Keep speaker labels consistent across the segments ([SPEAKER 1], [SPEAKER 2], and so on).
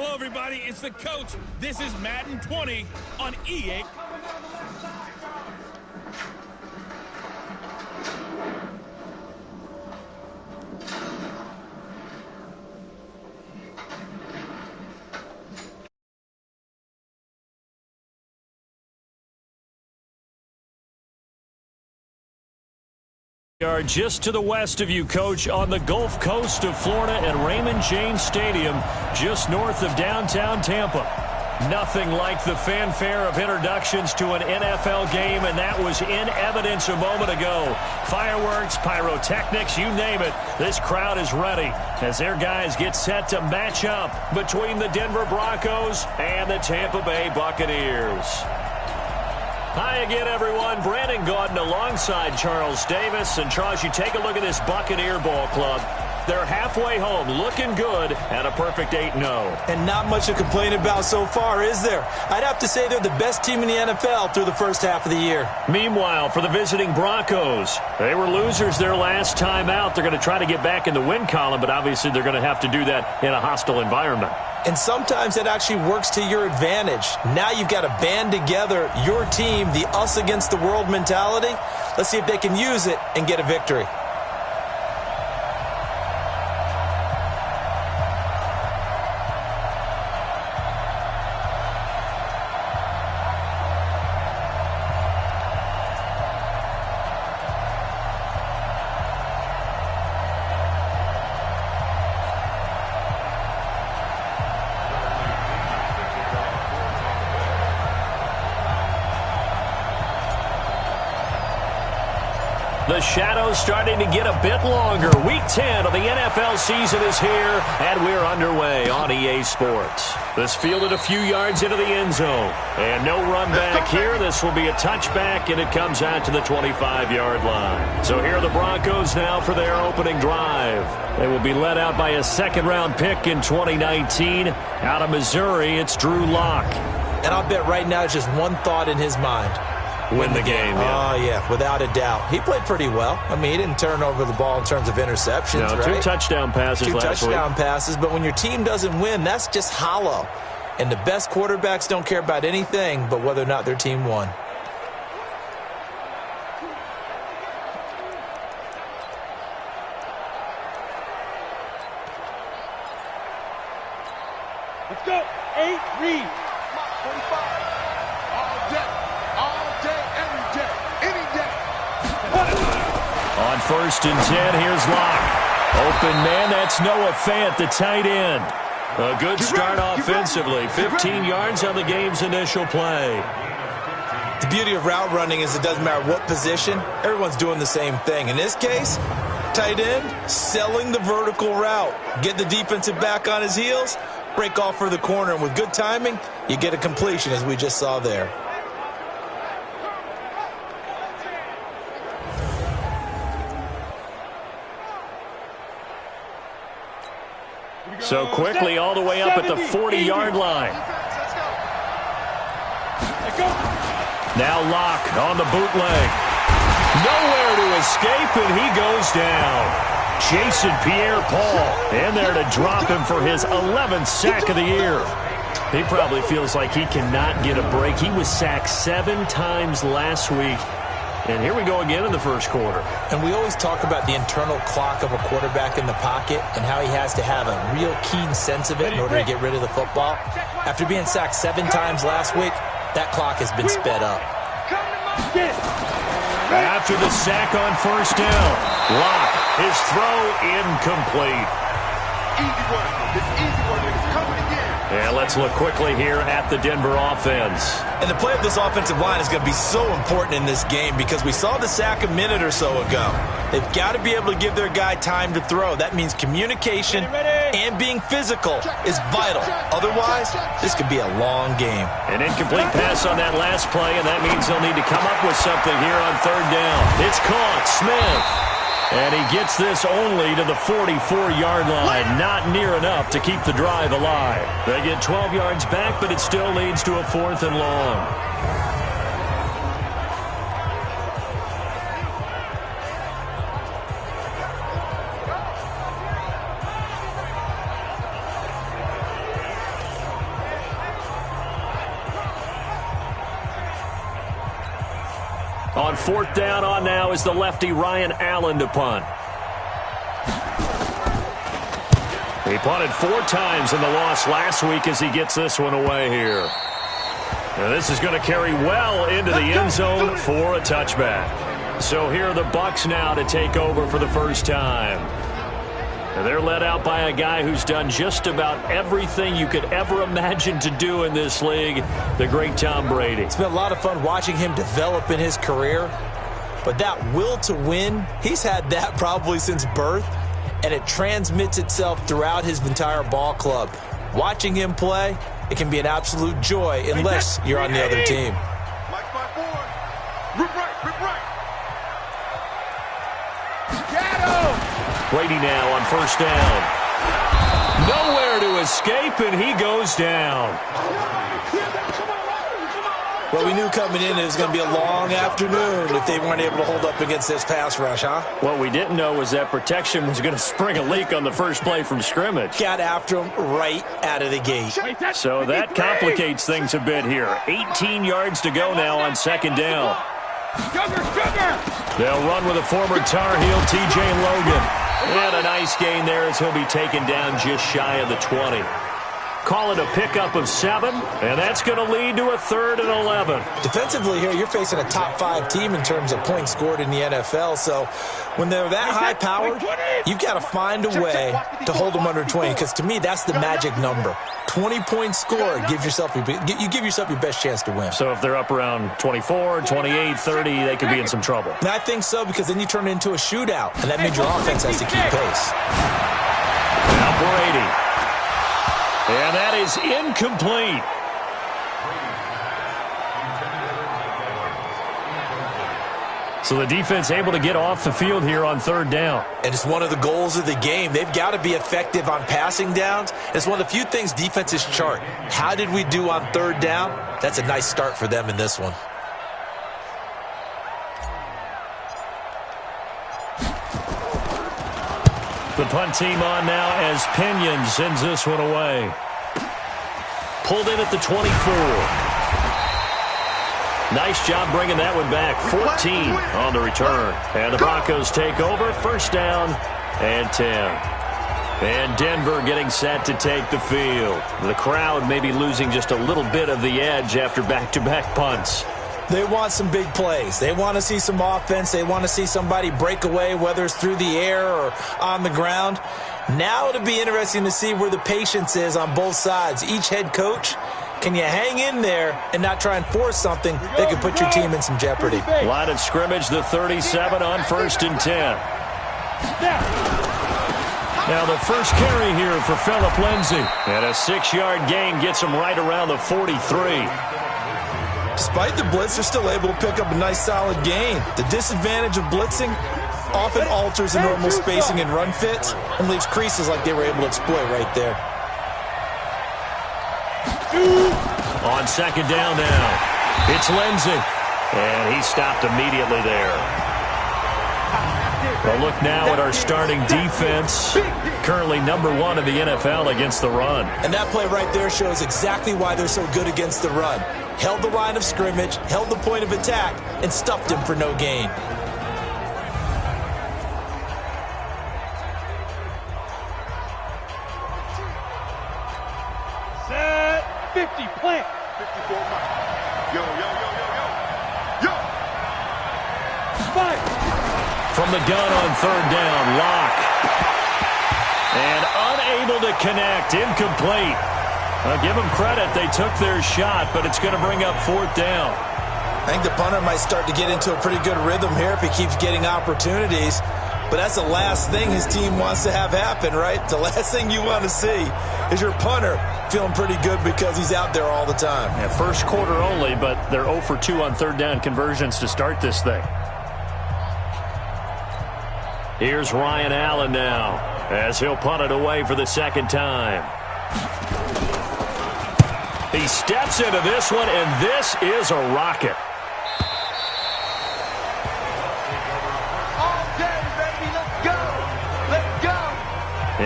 [SPEAKER 1] Hello, everybody. It's the coach. This is Madden 20 on EA.
[SPEAKER 2] We are just to the west of you, Coach, on the Gulf Coast of Florida at Raymond James Stadium, just north of downtown Tampa. Nothing like the fanfare of introductions to an NFL game, and that was in evidence a moment ago. Fireworks, pyrotechnics, you name it. This crowd is ready as their guys get set to match up between the Denver Broncos and the Tampa Bay Buccaneers. Hi again, everyone. Brandon Gaudin alongside Charles Davis. And, Charles, you take a look at this Buccaneer ball club. They're halfway home, looking good, at a perfect 8-0.
[SPEAKER 3] And not much to complain about so far, is there? I'd have to say they're the best team in the NFL through the first half of the year.
[SPEAKER 2] Meanwhile, for the visiting Broncos, they were losers their last time out. They're going to try to get back in the win column, but obviously they're going to have to do that in a hostile environment.
[SPEAKER 3] And sometimes that actually works to your advantage. Now you've got to band together your team, the us against the world mentality. Let's see if they can use it and get a victory.
[SPEAKER 2] The shadow's starting to get a bit longer. Week 10 of the NFL season is here, and we're underway on EA Sports. This fielded a few yards into the end zone. And no run back here. This will be a touchback, and it comes out to the 25-yard line. So here are the Broncos now for their opening drive. They will be led out by a second-round pick in 2019. Out of Missouri, it's Drew Lock.
[SPEAKER 3] And I'll bet right now it's just one thought in his mind.
[SPEAKER 2] Win the game, yeah.
[SPEAKER 3] Oh, yeah, without a doubt. He played pretty well. I mean, he didn't turn over the ball in terms of interceptions,
[SPEAKER 2] no,
[SPEAKER 3] right?
[SPEAKER 2] Two touchdown passes last week.
[SPEAKER 3] Two touchdown passes, but when your team doesn't win, that's just hollow. And the best quarterbacks don't care about anything but whether or not their team won.
[SPEAKER 4] Let's go. 8, read. 45. All day, every day, any day.
[SPEAKER 2] On 1st and 10, here's Lock. Open man, that's Noah Fant, the tight end. A good start offensively. 15 yards on the game's initial play.
[SPEAKER 3] The beauty of route running is it doesn't matter what position. Everyone's doing the same thing. In this case, tight end, selling the vertical route. Get the defensive back on his heels, break off for the corner, and with good timing, you get a completion as we just saw there.
[SPEAKER 2] So quickly all the way up at the 40-yard line. Now Lock on the bootleg. Nowhere to escape, and he goes down. Jason Pierre-Paul in there to drop him for his 11th sack of the year. He probably feels like he cannot get a break. He was sacked 7 times last week. And here we go again in the first quarter.
[SPEAKER 3] And we always talk about the internal clock of a quarterback in the pocket and how he has to have a real keen sense of it in order to get rid of the football. After being sacked 7 times last week, that clock has been sped up.
[SPEAKER 2] After the sack on 1st down, Lock, his throw incomplete.
[SPEAKER 4] Easy work. It's easy work. It's coming again.
[SPEAKER 2] And let's look quickly here at the Denver offense.
[SPEAKER 3] And the play of this offensive line is going to be so important in this game because we saw the sack a minute or so ago. They've got to be able to give their guy time to throw. That means communication and being physical is vital. Otherwise, this could be a long game.
[SPEAKER 2] An incomplete pass on that last play, and that means they'll need to come up with something here on 3rd down. It's caught. Smith. And he gets this only to the 44-yard line. Not near enough to keep the drive alive. They get 12 yards back, but it still leads to a 4th and long. On fourth down on now is the lefty Ryan Allen to punt. He punted 4 times in the loss last week as he gets this one away here. Now this is going to carry well into the end zone for a touchback. So here are the Bucs now to take over for the first time. And they're led out by a guy who's done just about everything you could ever imagine to do in this league, the great Tom Brady.
[SPEAKER 3] It's been a lot of fun watching him develop in his career. But that will to win, he's had that probably since birth. And it transmits itself throughout his entire ball club. Watching him play, it can be an absolute joy unless you're on the other team.
[SPEAKER 2] Brady now on first down. Nowhere to escape, and he goes down.
[SPEAKER 3] Well, we knew coming in it was going to be a long afternoon if they weren't able to hold up against this pass rush, huh?
[SPEAKER 2] What we didn't know was that protection was going to spring a leak on the first play from scrimmage.
[SPEAKER 3] Got after him right out of the gate.
[SPEAKER 2] So that complicates things a bit here. 18 yards to go now on second down. They'll run with a former Tar Heel, TJ Logan. And a nice gain there as he'll be taken down just shy of the 20. Call it a pickup of 7, and that's going to lead to a 3rd and 11.
[SPEAKER 3] Defensively here, you're facing a top 5 team in terms of points scored in the NFL. So when they're that high-powered, you've got to find a way to hold them under 20, because to me, that's the magic number. 20 points scored, you give yourself your best chance to win.
[SPEAKER 2] So if they're up around 24, 28, 30, they could be in some trouble.
[SPEAKER 3] And I think so, because then you turn it into a shootout, and that means your offense has to keep pace.
[SPEAKER 2] Now Brady. And that is incomplete. So the defense able to get off the field here on 3rd down.
[SPEAKER 3] And it's one of the goals of the game. They've got to be effective on passing downs. It's one of the few things defenses chart. How did we do on 3rd down? That's a nice start for them in this one.
[SPEAKER 2] The punt team on now as Pinion sends this one away. Pulled in at the 24. Nice job bringing that one back. 14 on the return. And the Broncos take over. First down and 10. And Denver getting set to take the field. The crowd maybe losing just a little bit of the edge after back-to-back punts.
[SPEAKER 3] They want some big plays. They want to see some offense. They want to see somebody break away, whether it's through the air or on the ground. Now it'll be interesting to see where the patience is on both sides. Each head coach, can you hang in there and not try and force something that could put your team in some jeopardy?
[SPEAKER 2] Line of scrimmage, the 37 on 1st and 10. Now the first carry here for Phillip Lindsay. And a 6-yard gain gets him right around the 43.
[SPEAKER 3] Despite the blitz, they're still able to pick up a nice solid gain. The disadvantage of blitzing often alters the normal spacing and run fits and leaves creases like they were able to exploit right there.
[SPEAKER 2] On second down now, it's Lindsay. And he stopped immediately there. A look now at our starting defense. Currently #1 in the NFL against the run.
[SPEAKER 3] And that play right there shows exactly why they're so good against the run. Held the line of scrimmage, held the point of attack, and stuffed him for no gain.
[SPEAKER 4] Set 50, plant.
[SPEAKER 5] 54 miles. Yo.
[SPEAKER 4] Five.
[SPEAKER 2] From the gun on 3rd down, Locke. And unable to connect, incomplete. I'll give them credit, they took their shot, but it's going to bring up 4th down.
[SPEAKER 3] I think the punter might start to get into a pretty good rhythm here if he keeps getting opportunities. But that's the last thing his team wants to have happen, right? The last thing you want to see is your punter feeling pretty good because he's out there all the time.
[SPEAKER 2] Yeah, first quarter only, but they're 0 for 2 on 3rd down conversions to start this thing. Here's Ryan Allen now as he'll punt it away for the 2nd time. He steps into this one, and this is a rocket.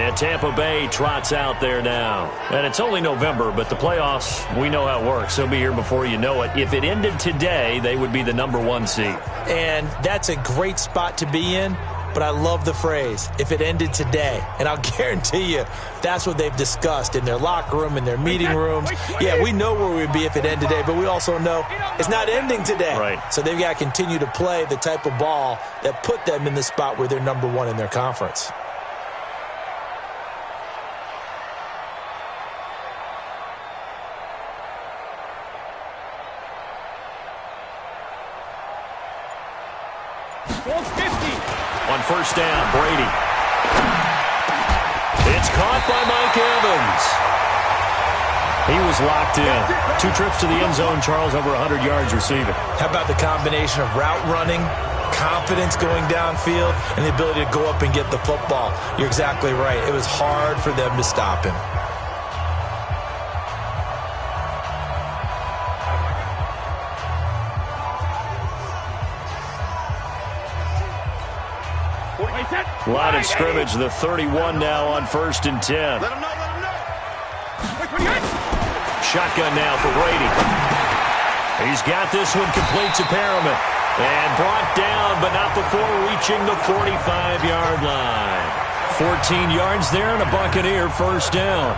[SPEAKER 2] And Tampa Bay trots out there now. And it's only November, but the playoffs, we know how it works. They'll be here before you know it. If it ended today, they would be the #1 seed.
[SPEAKER 3] And that's a great spot to be in, but I love the phrase, if it ended today. And I'll guarantee you that's what they've discussed in their locker room, in their meeting rooms. Yeah, we know where we'd be if it ended today, but we also know it's not ending today.
[SPEAKER 2] Right.
[SPEAKER 3] So they've got to continue to play the type of ball that put them in the spot where they're #1 in their conference.
[SPEAKER 2] On first down, Brady. It's caught by Mike Evans. He was locked in. 2 trips to the end zone, Charles, over 100 yards receiving.
[SPEAKER 3] How about the combination of route running, confidence going downfield, and the ability to go up and get the football? You're exactly right. It was hard for them to stop him.
[SPEAKER 2] Line of scrimmage, the 31 now on 1st and 10.
[SPEAKER 5] Let him know, let him know.
[SPEAKER 2] Shotgun now for Brady. He's got this one complete to Perriman. And brought down, but not before reaching the 45-yard line. 14 yards there and a Buccaneer first down.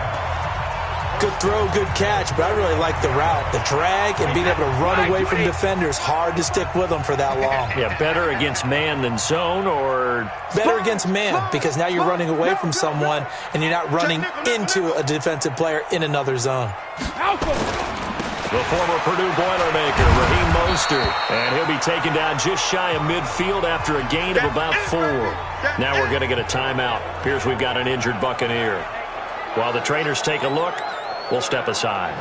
[SPEAKER 3] Good throw, good catch, but I really like the route. The drag and being able to run away from defenders, hard to stick with them for that long.
[SPEAKER 2] Yeah, better against man than zone, or
[SPEAKER 3] better against man, because now you're running away from someone and you're not running into a defensive player in another zone.
[SPEAKER 2] The former Purdue Boilermaker, Raheem Mostert, and he'll be taken down just shy of midfield after a gain of about 4. Now we're going to get a timeout. Appears we've got an injured Buccaneer. While the trainers take a look, we'll step aside.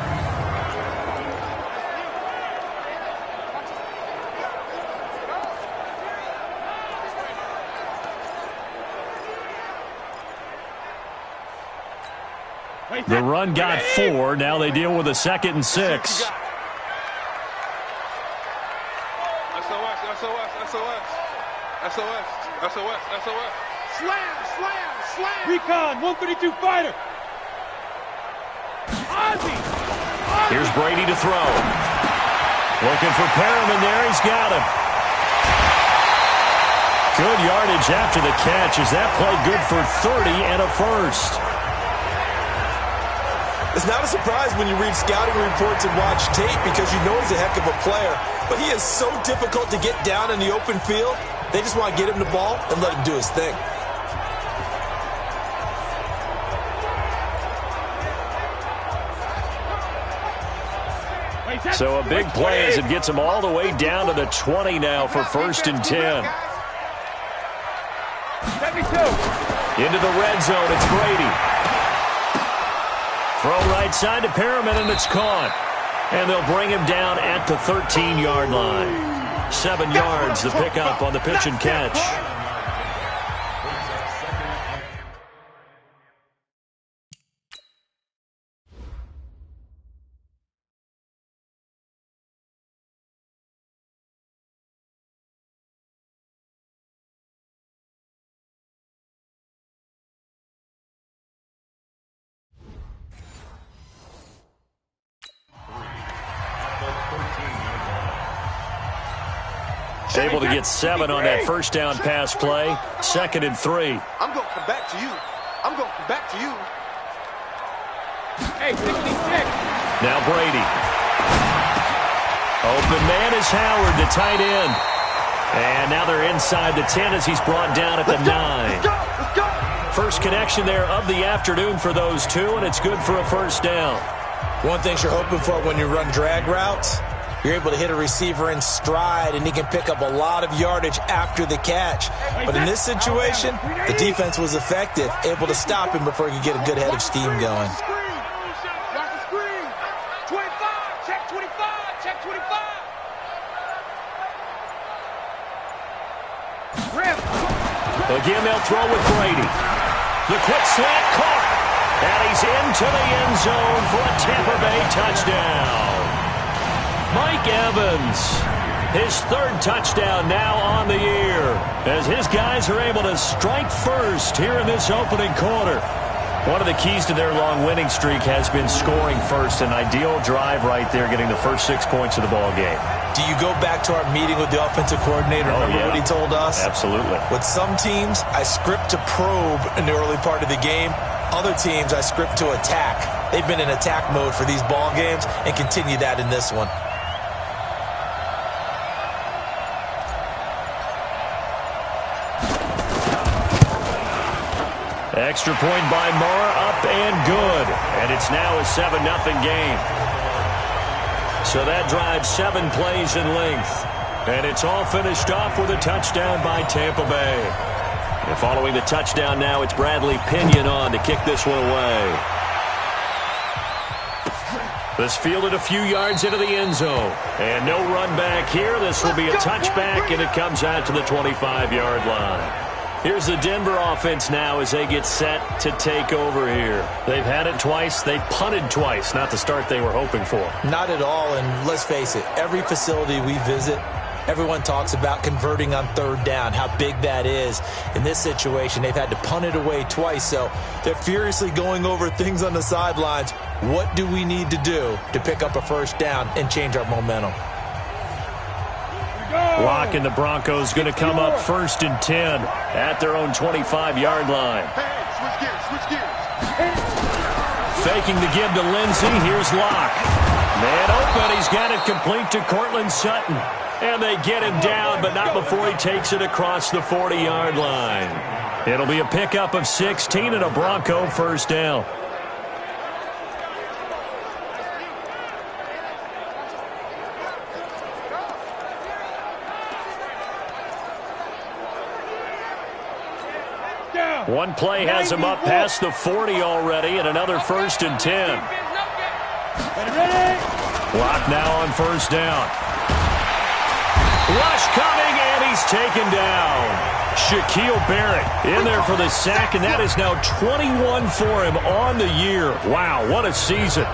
[SPEAKER 2] The run got 4. Now they deal with a 2nd and 6.
[SPEAKER 5] SOS, SOS, SOS. SOS, SOS, SOS. Slam, slam, slam.
[SPEAKER 4] Recon, 132 fighter.
[SPEAKER 2] Here's Brady to throw. Looking for Perriman there. He's got him. Good yardage after the catch. Is that play good for 30 and a first?
[SPEAKER 3] It's not a surprise when you read scouting reports and watch tape because you know he's a heck of a player. But he is so difficult to get down in the open field. They just want to get him the ball and let him do his thing.
[SPEAKER 2] So a big play as it gets him all the way down to the 20 now for 1st and 10. Into the red zone, it's Brady. Throw right side to Perriman, and it's caught. And they'll bring him down at the 13-yard line. 7 yards, the pickup on the pitch and catch. Able to get 7 on that first down pass play. 2nd and 3.
[SPEAKER 5] I'm going to come back to you. I'm going to come back to you.
[SPEAKER 4] Hey, 66.
[SPEAKER 2] Now Brady. Open man is Howard, the tight end. And now they're inside the 10 as he's brought down at the 9.
[SPEAKER 5] Let's go. Let's go.
[SPEAKER 2] First connection there of the afternoon for those two, and it's good for a first down.
[SPEAKER 3] One thing you're hoping for when you run drag routes, you're able to hit a receiver in stride, and he can pick up a lot of yardage after the catch. But in this situation, the defense was effective, able to stop him before he could get a good head of steam going.
[SPEAKER 5] Watch the screen. 25. Check 25. Check 25.
[SPEAKER 2] Again, they'll throw with Brady. The quick slant caught. And he's into the end zone for a Tampa Bay touchdown. Mike Evans His third touchdown now on the year, as his guys are able to strike first here in this opening quarter. One of the keys to their long winning streak has been scoring first. An ideal drive right there, getting the first 6 points of the ball game.
[SPEAKER 3] Do you go back to our meeting with the offensive coordinator? Remember what he told us?
[SPEAKER 2] Absolutely.
[SPEAKER 3] With some teams, I script to probe in the early part of the game. Other teams, I script to attack. They've been in attack mode for these ball games and continue that in this one.
[SPEAKER 2] Extra point by Murrah, up and good. And it's now a 7-0 game. So that drives 7 plays in length. And it's all finished off with a touchdown by Tampa Bay. And following the touchdown now, it's Bradley Pinion on to kick this one away. This fielded a few yards into the end zone. And no run back here. This will be a touchback, and it comes out to the 25-yard line. Here's the Denver offense now as they get set to take over here. They've had it twice. They've punted twice. Not the start they were hoping for.
[SPEAKER 3] Not at all, and let's face it, every facility we visit, everyone talks about converting on third down, how big that is. In this situation, they've had to punt it away twice, so they're furiously going over things on the sidelines. What do we need to do to pick up a first down and change our momentum?
[SPEAKER 2] Locke and the Broncos going to come up 1st and 10 at their own 25-yard line.
[SPEAKER 5] Switch gears.
[SPEAKER 2] Faking the give to Lindsey. Here's Locke. Man open. He's got it complete to Cortland Sutton. And they get him down, but not before he takes it across the 40-yard line. It'll be a pickup of 16 and a Bronco first down. One play has him up past the 40 already, and another 1st and 10. Locke now on first down. Rush coming, and he's taken down. Shaquille Barrett in there for the sack, and that is now 21 for him on the year. Wow, what a season.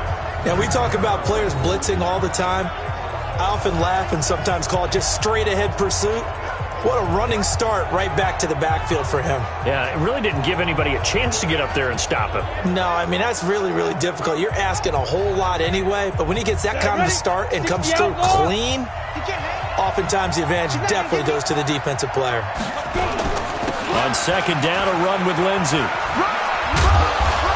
[SPEAKER 3] Now, we talk about players blitzing all the time. I often laugh and sometimes call it just straight-ahead pursuit. What a running start right back to the backfield for him.
[SPEAKER 2] Yeah, it really didn't give anybody a chance to get up there and stop him.
[SPEAKER 3] No, I mean, that's really, really difficult. You're asking a whole lot anyway, but when he gets that kind of start and comes through clean, oftentimes the advantage definitely goes to the defensive player.
[SPEAKER 2] On second down, a run with Lindsey.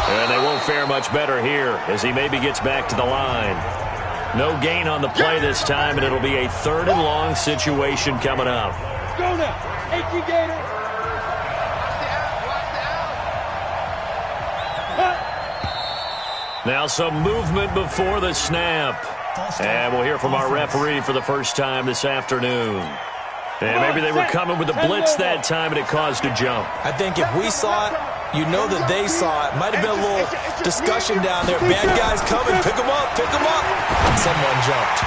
[SPEAKER 2] And they won't fare much better here as he maybe gets back to the line. No gain on the play this time, and it'll be a 3rd and long situation coming up.
[SPEAKER 4] Go now. HG Gator.
[SPEAKER 2] Now some movement before the snap. And we'll hear from our referee for the first time this afternoon. And maybe they were coming with a blitz that time and it caused a jump.
[SPEAKER 3] I think if we saw it, you know that they saw it. Might have been a little discussion down there. Bad guys coming. Pick them up. Pick them up. And someone jumped.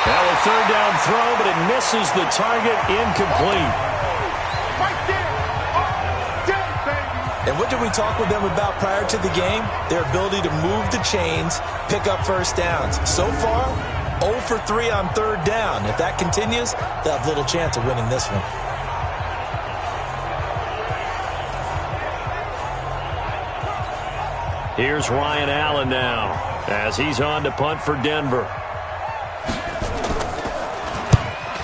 [SPEAKER 2] Now a 3rd down throw, but it misses the target, incomplete.
[SPEAKER 3] And what did we talk with them about prior to the game? Their ability to move the chains, pick up first downs. So far, 0 for 3 on 3rd down. If that continues, they'll have little chance of winning this one.
[SPEAKER 2] Here's Ryan Allen now as he's on to punt for Denver.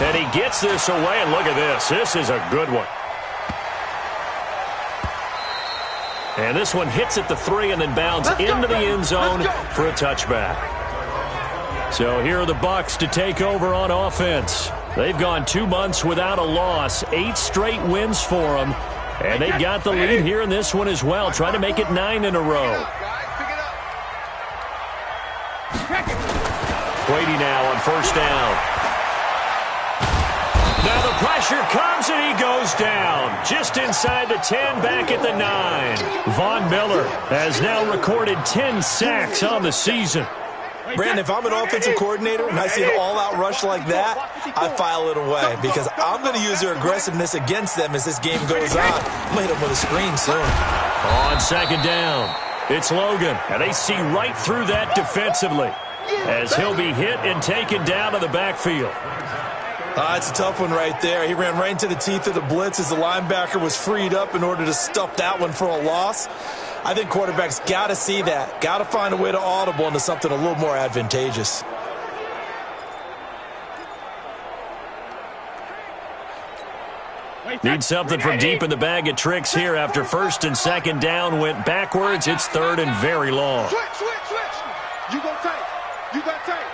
[SPEAKER 2] And he gets this away, and look at this. This is a good one. And this one hits at the 3 and then bounds into the end zone for a touchback. So here are the Bucs to take over on offense. They've gone 2 months without a loss, 8 straight wins for them. And they got the lead here in this one as well, trying to make it 9 in a row. Brady now on first down. Now the pressure comes and he goes down. Just inside the 10, back at the 9. Von Miller has now recorded 10 sacks on the season.
[SPEAKER 3] Brandon, if I'm an offensive coordinator and I see an all-out rush like that, I file it away because I'm going to use their aggressiveness against them as this game goes on. I'm going to hit them with a screen soon.
[SPEAKER 2] On second down, it's Logan, and they see right through that defensively as he'll be hit and taken down to the backfield.
[SPEAKER 3] It's a tough one right there. He ran right into the teeth of the blitz as the linebacker was freed up in order to stuff that one for a loss. I think quarterbacks got to see that. Got to find a way to audible into something a little more advantageous.
[SPEAKER 2] Need something from deep in the bag of tricks here after first and second down went backwards. It's third and very long.
[SPEAKER 5] Switch. You go tight. You got tight.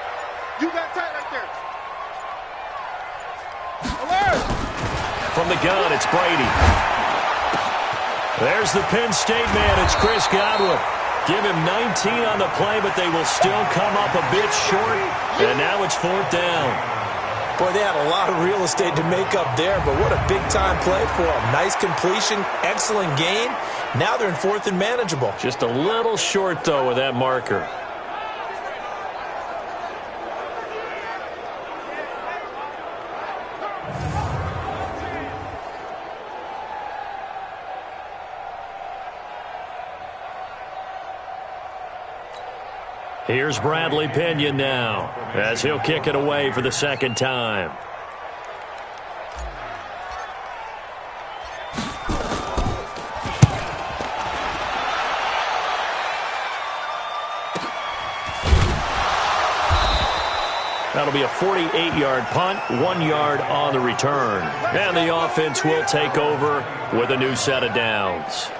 [SPEAKER 5] You got tight right there. Alert!
[SPEAKER 2] From the gun, it's Brady. There's the Penn State man. It's Chris Godwin. Give him 19 on the play, but they will still come up a bit short. And now it's fourth down.
[SPEAKER 3] Boy, they had a lot of real estate to make up there, but what a big-time play for them. Nice completion, excellent gain. Now they're in fourth and manageable.
[SPEAKER 2] Just a little short, though, with that marker. Here's Bradley Pinion now, as he'll kick it away for the second time. That'll be a 48-yard punt, 1 yard on the return. And the offense will take over with a new set of downs.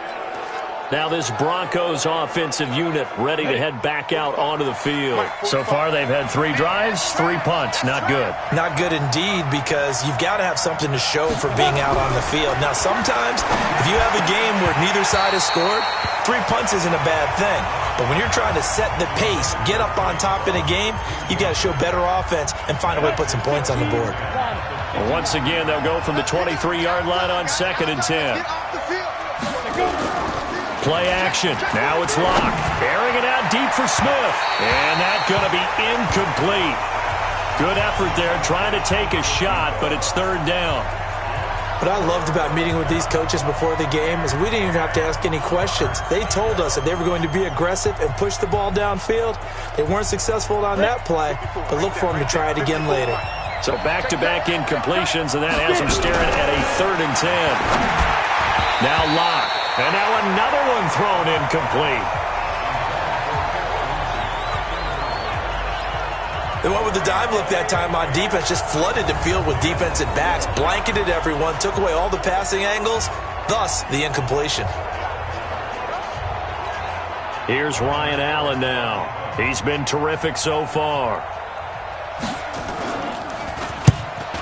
[SPEAKER 2] Now this Broncos offensive unit ready to head back out onto the field. So far they've had 3 drives, 3 punts. Not good.
[SPEAKER 3] Not good indeed, because you've got to have something to show for being out on the field. Now sometimes if you have a game where neither side has scored, 3 punts isn't a bad thing. But when you're trying to set the pace, get up on top in a game, you've got to show better offense and find a way to put some points on the board.
[SPEAKER 2] Well, once again, they'll go from the 23-yard line on 2nd and 10. Play action. Now it's Locke. Airing it out deep for Smith. And that's going to be incomplete. Good effort there trying to take a shot, but it's third down.
[SPEAKER 3] What I loved about meeting with these coaches before the game is we didn't even have to ask any questions. They told us that they were going to be aggressive and push the ball downfield. They weren't successful on that play, but look for them to try it again later.
[SPEAKER 2] So back-to-back incompletions, and that has them staring at a 3rd and 10. Now Locke. And now another one thrown incomplete.
[SPEAKER 3] They went with the dime look that time on defense, just flooded the field with defensive backs, blanketed everyone, took away all the passing angles, thus the incompletion.
[SPEAKER 2] Here's Ryan Allen now. He's been terrific so far.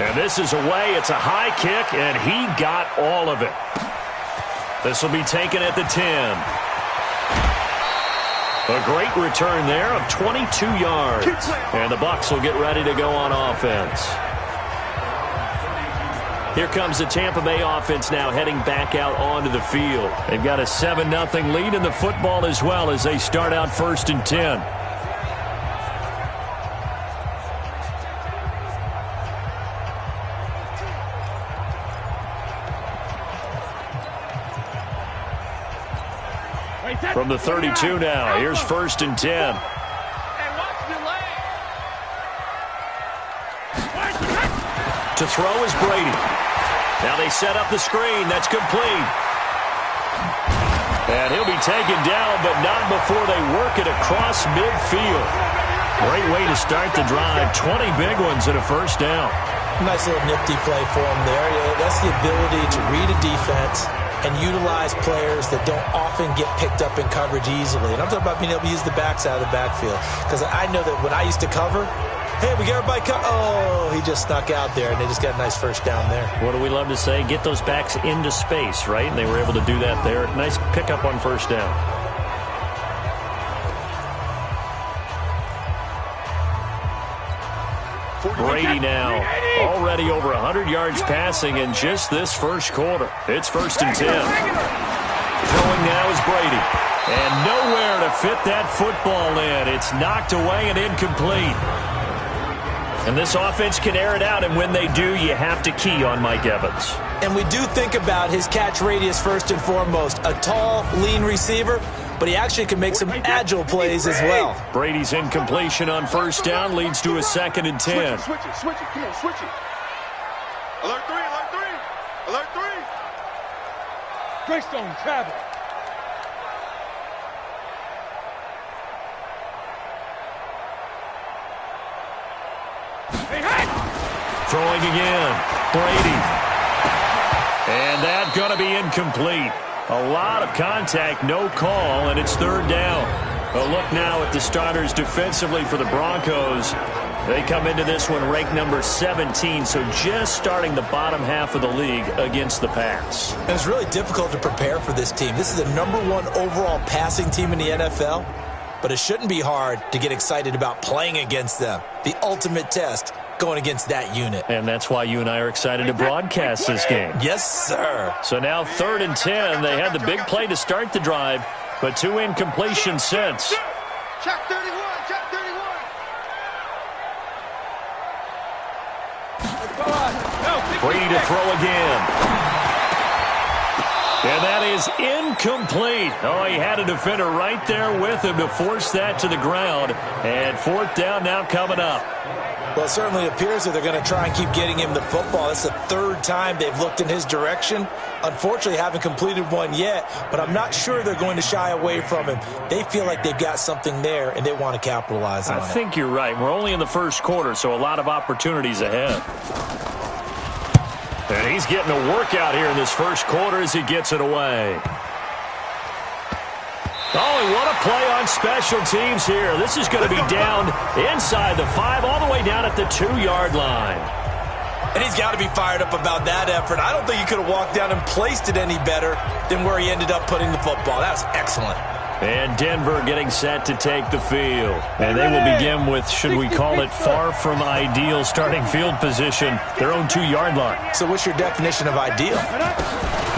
[SPEAKER 2] And this is away. It's a high kick, and he got all of it. This will be taken at the 10. A great return there of 22 yards. And the Bucs will get ready to go on offense. Here comes the Tampa Bay offense now heading back out onto the field. They've got a 7-0 lead in the football as well as they start out 1st and 10. From the 32 now, here's 1st and 10. To throw is Brady. Now they set up the screen. That's complete. And he'll be taken down, but not before they work it across midfield. Great way to start the drive. 20 big ones and a 1st down.
[SPEAKER 3] Nice little nifty play for him there. That's the ability to read a defense and utilize players that don't often get picked up in coverage easily. And I'm talking about being able to use the backside of the backfield. Because I know that when I used to cover, hey, we got everybody covered. Oh, he just snuck out there, and they just got a nice 1st down there.
[SPEAKER 2] What do we love to say? Get those backs into space, right? And they were able to do that there. Nice pickup on 1st down. Brady now already over 100 yards passing in just this 1st quarter. It's 1st and 10. Throwing now is Brady. And nowhere to fit that football in. It's knocked away and incomplete. And this offense can air it out, and when they do, you have to key on Mike Evans.
[SPEAKER 3] And we do think about his catch radius first and foremost. A tall, lean receiver, but he actually can make some agile plays as well.
[SPEAKER 2] Brady's incompletion on 1st down leads to a 2nd and 10.
[SPEAKER 5] Switch it. Come on, switch it. Alert 3, alert 3. Alert 3.
[SPEAKER 4] Greystone travel.
[SPEAKER 2] Throwing again. Brady. And that's going to be incomplete. A lot of contact, no call, and it's third down. A look now at the starters defensively for the Broncos. They come into this one ranked number 17, so just starting the bottom half of the league against the pass.
[SPEAKER 3] And it's really difficult to prepare for this team. This is the #1 overall passing team in the NFL, but it shouldn't be hard to get excited about playing against them. The ultimate test going against that unit.
[SPEAKER 2] And that's why you and I are excited to broadcast this game.
[SPEAKER 3] Yes, sir.
[SPEAKER 2] So now 3rd and 10. They had the big play to start the drive, but 2 incompletions since.
[SPEAKER 5] Check 31, check 31.
[SPEAKER 2] Brady to throw again. And that is incomplete. Oh, he had a defender right there with him to force that to the ground. And 4th down now coming up.
[SPEAKER 3] Well, it certainly appears that they're going to try and keep getting him the football. It's the 3rd time they've looked in his direction. Unfortunately, haven't completed one yet, but I'm not sure they're going to shy away from him. They feel like they've got something there, and they want to capitalize on it.
[SPEAKER 2] I think you're right. We're only in the first quarter, so a lot of opportunities ahead. And he's getting a workout here in this first quarter as he gets it away. Oh, and what a play on special teams here. This is going to be down inside the 5, all the way down at the 2-yard line.
[SPEAKER 3] And he's got to be fired up about that effort. I don't think he could have walked down and placed it any better than where he ended up putting the football. That was excellent.
[SPEAKER 2] And Denver getting set to take the field. And they will begin with, should we call it, far from ideal starting field position, their own 2-yard line.
[SPEAKER 3] So what's your definition of ideal?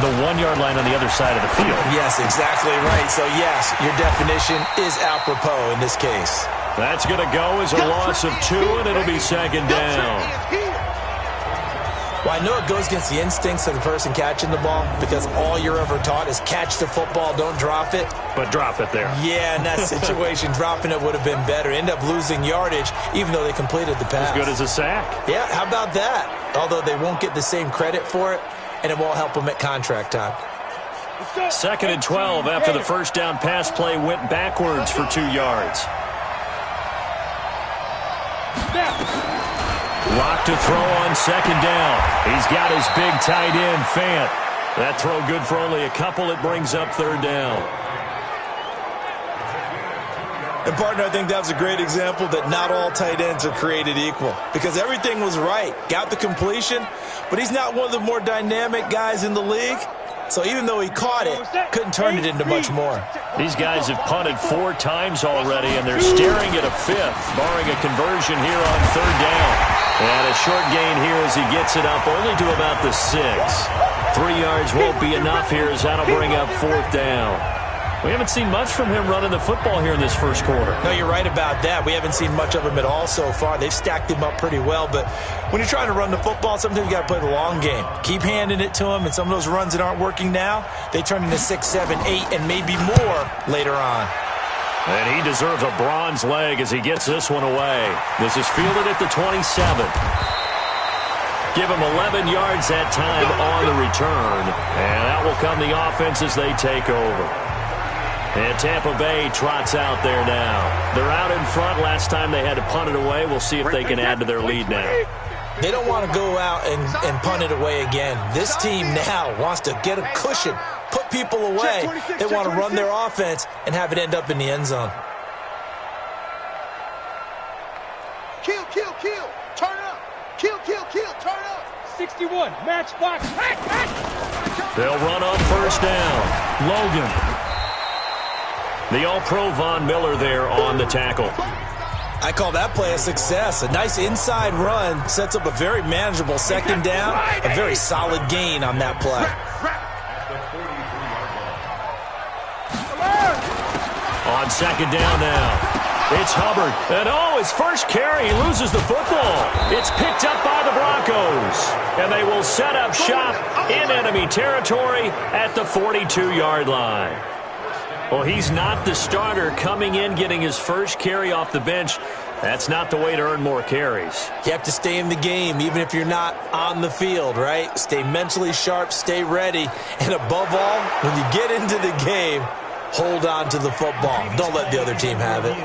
[SPEAKER 2] The 1-yard line on the other side of the field.
[SPEAKER 3] Yes, exactly right. So, yes, your definition is apropos in this case.
[SPEAKER 2] That's going to go as a loss of 2, and it'll be 2nd down.
[SPEAKER 3] Well, I know it goes against the instincts of the person catching the ball because all you're ever taught is catch the football, don't drop it.
[SPEAKER 2] But drop it there.
[SPEAKER 3] Yeah, in that situation, dropping it would have been better. End up losing yardage, even though they completed the pass.
[SPEAKER 2] As good as a sack.
[SPEAKER 3] Yeah, how about that? Although they won't get the same credit for it, and it won't help them at contract time.
[SPEAKER 2] 2nd and 12 after the first down pass play went backwards for 2 yards. Lock to throw on 2nd down. He's got his big tight end, Fant. That throw good for only a couple. It brings up 3rd down.
[SPEAKER 3] And, partner, I think that was a great example that not all tight ends are created equal because everything was right. Got the completion, but he's not one of the more dynamic guys in the league. So even though he caught it, couldn't turn it into much more.
[SPEAKER 2] These guys have punted 4 times already, and they're staring at a 5th, barring a conversion here on 3rd down. And a short gain here as he gets it up only to about the 6. 3 yards won't be enough here as that'll bring up 4th down. We haven't seen much from him running the football here in this first quarter.
[SPEAKER 3] No, you're right about that. We haven't seen much of him at all so far. They've stacked him up pretty well, but when you're trying to run the football, sometimes you got to play the long game. Keep handing it to him, and some of those runs that aren't working now, they turn into 6, 7, 8, and maybe more later on.
[SPEAKER 2] And he deserves a bronze leg as he gets this one away. This is fielded at the 27. Give him 11 yards that time on the return, and that will come the offense as they take over. And Tampa Bay trots out there now. They're out in front. Last time they had to punt it away. We'll see if they can add to their lead now.
[SPEAKER 3] They don't want to go out and punt it away again. This team now wants to get a cushion, put people away. They want to run their offense and have it end up in the end zone.
[SPEAKER 5] Kill, kill, kill. Turn up. Kill, kill, kill. Turn up.
[SPEAKER 4] 61, matchbox.
[SPEAKER 2] They'll run on 1st down. Logan. The All-Pro Von Miller there on the tackle.
[SPEAKER 3] I call that play a success. A nice inside run sets up a very manageable 2nd down. A very solid gain on that play.
[SPEAKER 2] On 2nd down now. It's Hubbard. And his first carry, he loses the football. It's picked up by the Broncos. And they will set up shop in enemy territory at the 42-yard line. Well, he's not the starter coming in, getting his first carry off the bench. That's not the way to earn more carries.
[SPEAKER 3] You have to stay in the game, even if you're not on the field, right? Stay mentally sharp, stay ready, and above all, when you get into the game, hold on to the football. Don't let the other team have it.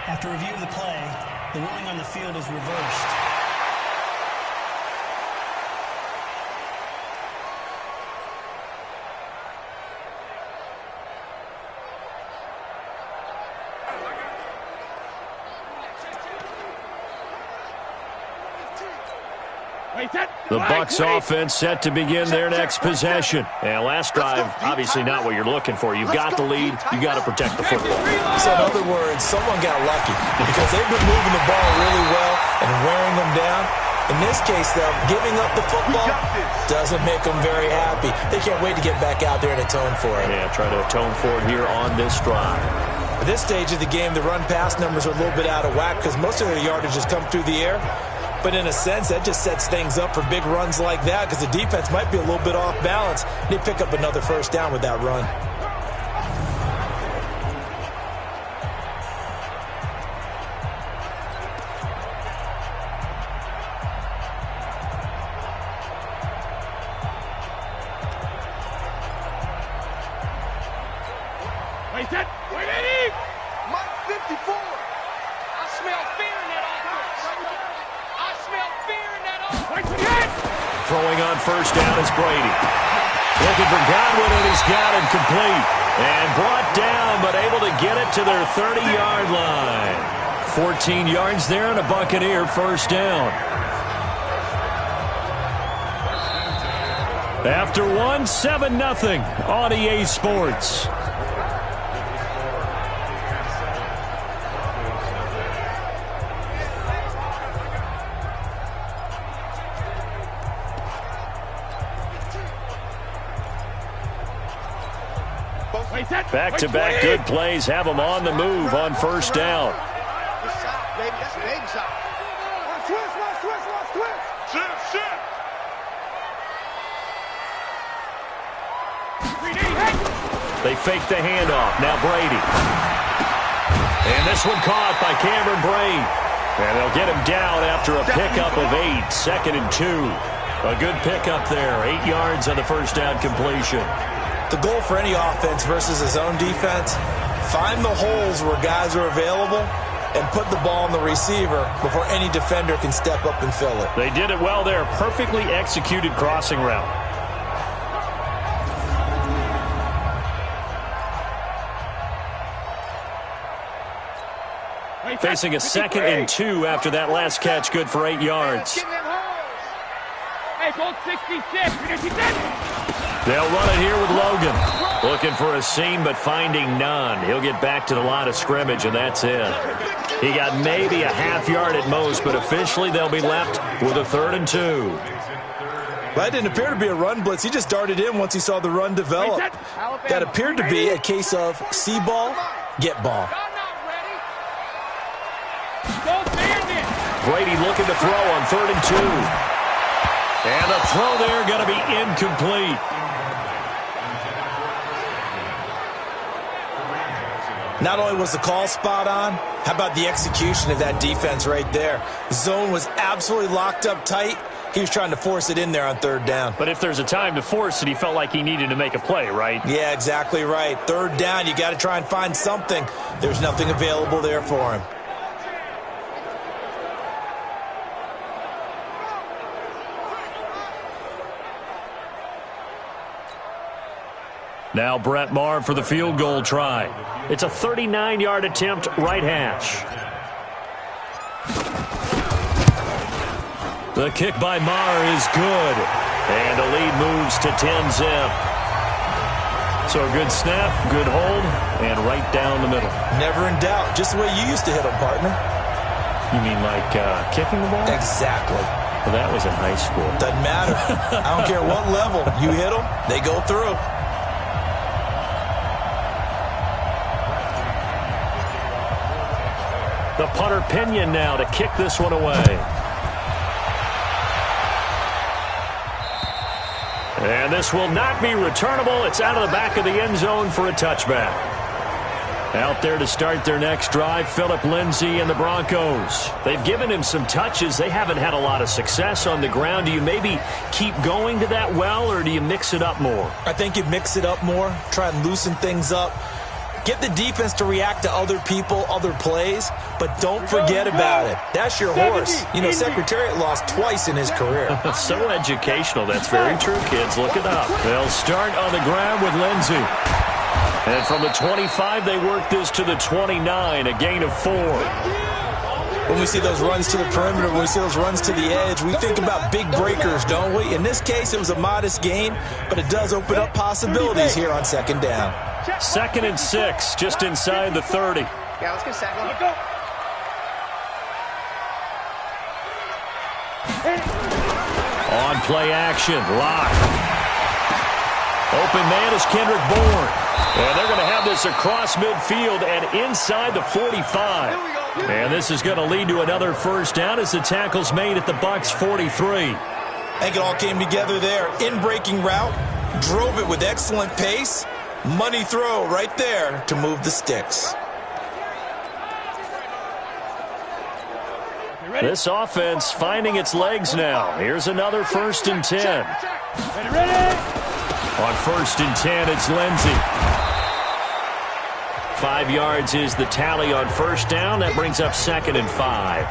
[SPEAKER 6] After review of the play, the ruling on the field is reversed.
[SPEAKER 2] The Bucs offense set to begin their next possession. And last drive, obviously not what you're looking for. You've got the lead. You got to protect the football.
[SPEAKER 3] So in other words, someone got lucky because they've been moving the ball really well and wearing them down. In this case, though, giving up the football doesn't make them very happy. They can't wait to get back out there and atone for it.
[SPEAKER 2] Yeah, try to atone for it here on this drive.
[SPEAKER 3] At this stage of the game, the run-pass numbers are a little bit out of whack because most of their yardage has come through the air. But in a sense, that just sets things up for big runs like that because the defense might be a little bit off balance. They pick up another first down with that run.
[SPEAKER 5] Mike 54. I smell fear in that offense. I smell fear in that offense.
[SPEAKER 2] Throwing on first down is Brady. Looking for Godwin, and he's got it complete. And brought down, but able to get it to their 30-yard line. 14 yards there and a Buccaneer first down. After one, 7-0 on EA Sports. Back-to-back good plays have them on the move on first down. They fake the handoff. Now Brady. And this one caught by Cameron Brate. And they'll get him down after a pickup of 8. 2nd and 2. A good pickup there. 8 yards on the first down completion.
[SPEAKER 3] The goal for any offense versus his own defense, find the holes where guys are available and put the ball on the receiver before any defender can step up and fill it.
[SPEAKER 2] They did it well there. Perfectly executed crossing route. Facing a 2nd and 2 after that last catch, good for 8 yards.
[SPEAKER 4] Hey, goal 66.
[SPEAKER 2] They'll run it here with Logan. Looking for a seam, but finding none. He'll get back to the line of scrimmage, and that's it. He got maybe a half yard at most, but officially they'll be left with a 3rd and 2.
[SPEAKER 3] That didn't appear to be a run blitz. He just darted in once he saw the run develop. That appeared to be a case of see ball, get ball.
[SPEAKER 2] Brady looking to throw on 3rd and 2. And the throw there going to be incomplete.
[SPEAKER 3] Not only was the call spot on, how about the execution of that defense right there? Zone was absolutely locked up tight. He was trying to force it in there on 3rd down.
[SPEAKER 2] But if there's a time to force it, he felt like he needed to make a play, right?
[SPEAKER 3] Yeah, exactly right. 3rd down, you got to try and find something. There's nothing available there for him.
[SPEAKER 2] Now Brett Maher for the field goal try. It's a 39-yard attempt, right hash. The kick by Maher is good. And the lead moves to 10-zip. So a good snap, good hold, and right down the middle.
[SPEAKER 3] Never in doubt. Just the way you used to hit them, partner.
[SPEAKER 2] You mean like kicking the ball?
[SPEAKER 3] Exactly.
[SPEAKER 2] Well, that was in high school.
[SPEAKER 3] Doesn't matter. I don't care what level. You hit them, they go through.
[SPEAKER 2] The punter Pinion now to kick this one away. And this will not be returnable. It's out of the back of the end zone for a touchback. Out there to start their next drive, Phillip Lindsay and the Broncos. They've given him some touches. They haven't had a lot of success on the ground. Do you maybe keep going to that well, or do you mix it up more?
[SPEAKER 3] I think you mix it up more, try and loosen things up. Get the defense to react to other people, other plays, but don't forget about it. That's your horse. You know, Secretariat lost twice in his career.
[SPEAKER 2] So educational. That's very true, kids. Look it up. They'll start on the ground with Lindsay. And from the 25, they work this to the 29, a gain of 4.
[SPEAKER 3] When we see those runs to the perimeter, when we see those runs to the edge, we think about big breakers, don't we? In this case, it was a modest gain, but it does open up possibilities here on second down.
[SPEAKER 2] 2nd and 6, just inside the 30.
[SPEAKER 5] Yeah, let's get second. Let's go.
[SPEAKER 2] On play action, lock. Open man is Kendrick Bourne. And they're going to have this across midfield and inside the 45. And this is going to lead to another first down as the tackle's made at the Bucs 43.
[SPEAKER 3] I think it all came together there. In-breaking route, drove it with excellent pace. Money throw right there to move the sticks.
[SPEAKER 2] This offense finding its legs now. Here's another 1st and 10. On 1st and 10, it's Lindsay. 5 yards is the tally on first down. That brings up 2nd and 5.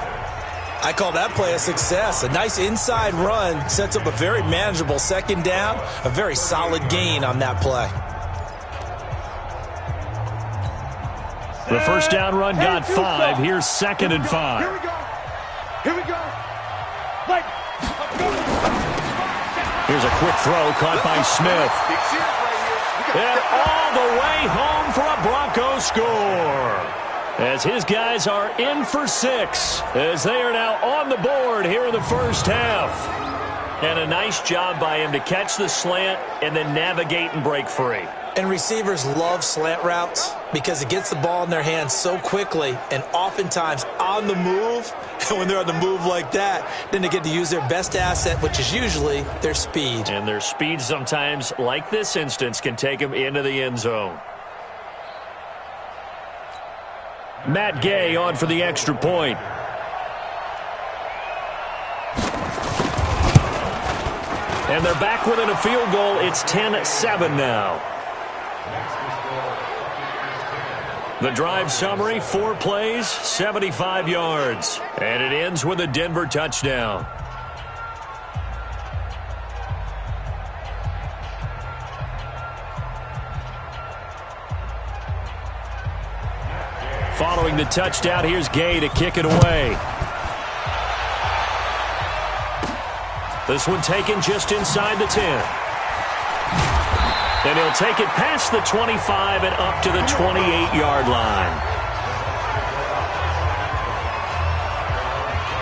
[SPEAKER 3] I call that play a success. A nice inside run sets up a very manageable second down. A very solid gain on that play.
[SPEAKER 2] The first down run got 5. Here's 2nd and 5.
[SPEAKER 4] Here we go. Here we go.
[SPEAKER 2] Here's a quick throw caught by Smith. And all the way home for a Broncos score. As his guys are in for 6. As they are now on the board here in the first half. And a nice job by him to catch the slant and then navigate and break free.
[SPEAKER 3] And receivers love slant routes because it gets the ball in their hands so quickly and oftentimes on the move. And when they're on the move like that, then they get to use their best asset, which is usually their speed.
[SPEAKER 2] And their speed sometimes, like this instance, can take them into the end zone. Matt Gay on for the extra point. And they're back within a field goal. It's 10-7 now. The drive summary, 4 plays, 75 yards. And it ends with a Denver touchdown. Following the touchdown, here's Gay to kick it away. This one taken just inside the 10. And he'll take it past the 25 and up to the 28-yard line.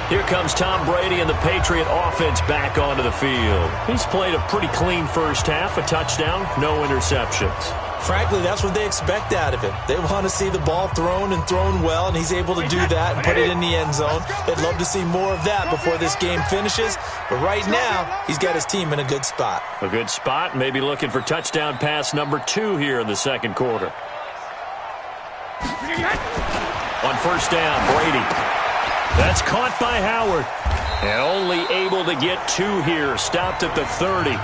[SPEAKER 2] Here comes Tom Brady and the Patriot offense back onto the field. He's played a pretty clean first half, a touchdown, no interceptions.
[SPEAKER 3] Frankly, that's what they expect out of him. They want to see the ball thrown and thrown well, and he's able to do that and put it in the end zone. They'd love to see more of that before this game finishes. But right now, he's got his team in a good spot.
[SPEAKER 2] A good spot, maybe looking for touchdown pass number 2 here in the second quarter. On first down, Brady. That's caught by Howard. And only able to get 2 here. Stopped at the 30.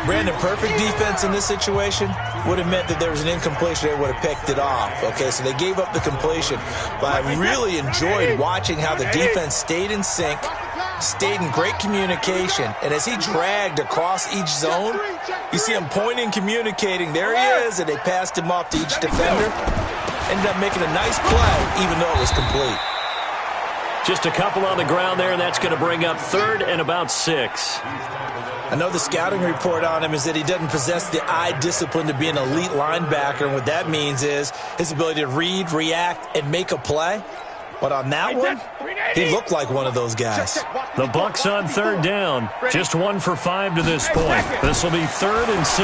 [SPEAKER 3] Brandon, perfect defense in this situation would have meant that there was an incompletion. They would have picked it off. Okay, so they gave up the completion. But I really enjoyed watching how the defense stayed in sync, stayed in great communication. And as he dragged across each zone, you see him pointing, communicating. There he is, and they passed him off to each defender. Ended up making a nice play, even though it was complete.
[SPEAKER 2] Just a couple on the ground there, and that's going to bring up 3rd and about 6.
[SPEAKER 3] I know the scouting report on him is that he doesn't possess the eye discipline to be an elite linebacker. And what that means is his ability to read, react, and make a play. But on that one, he looked like one of those guys.
[SPEAKER 2] The Bucs on third down. Just 1 for 5 to this point. This will be 3rd and 6.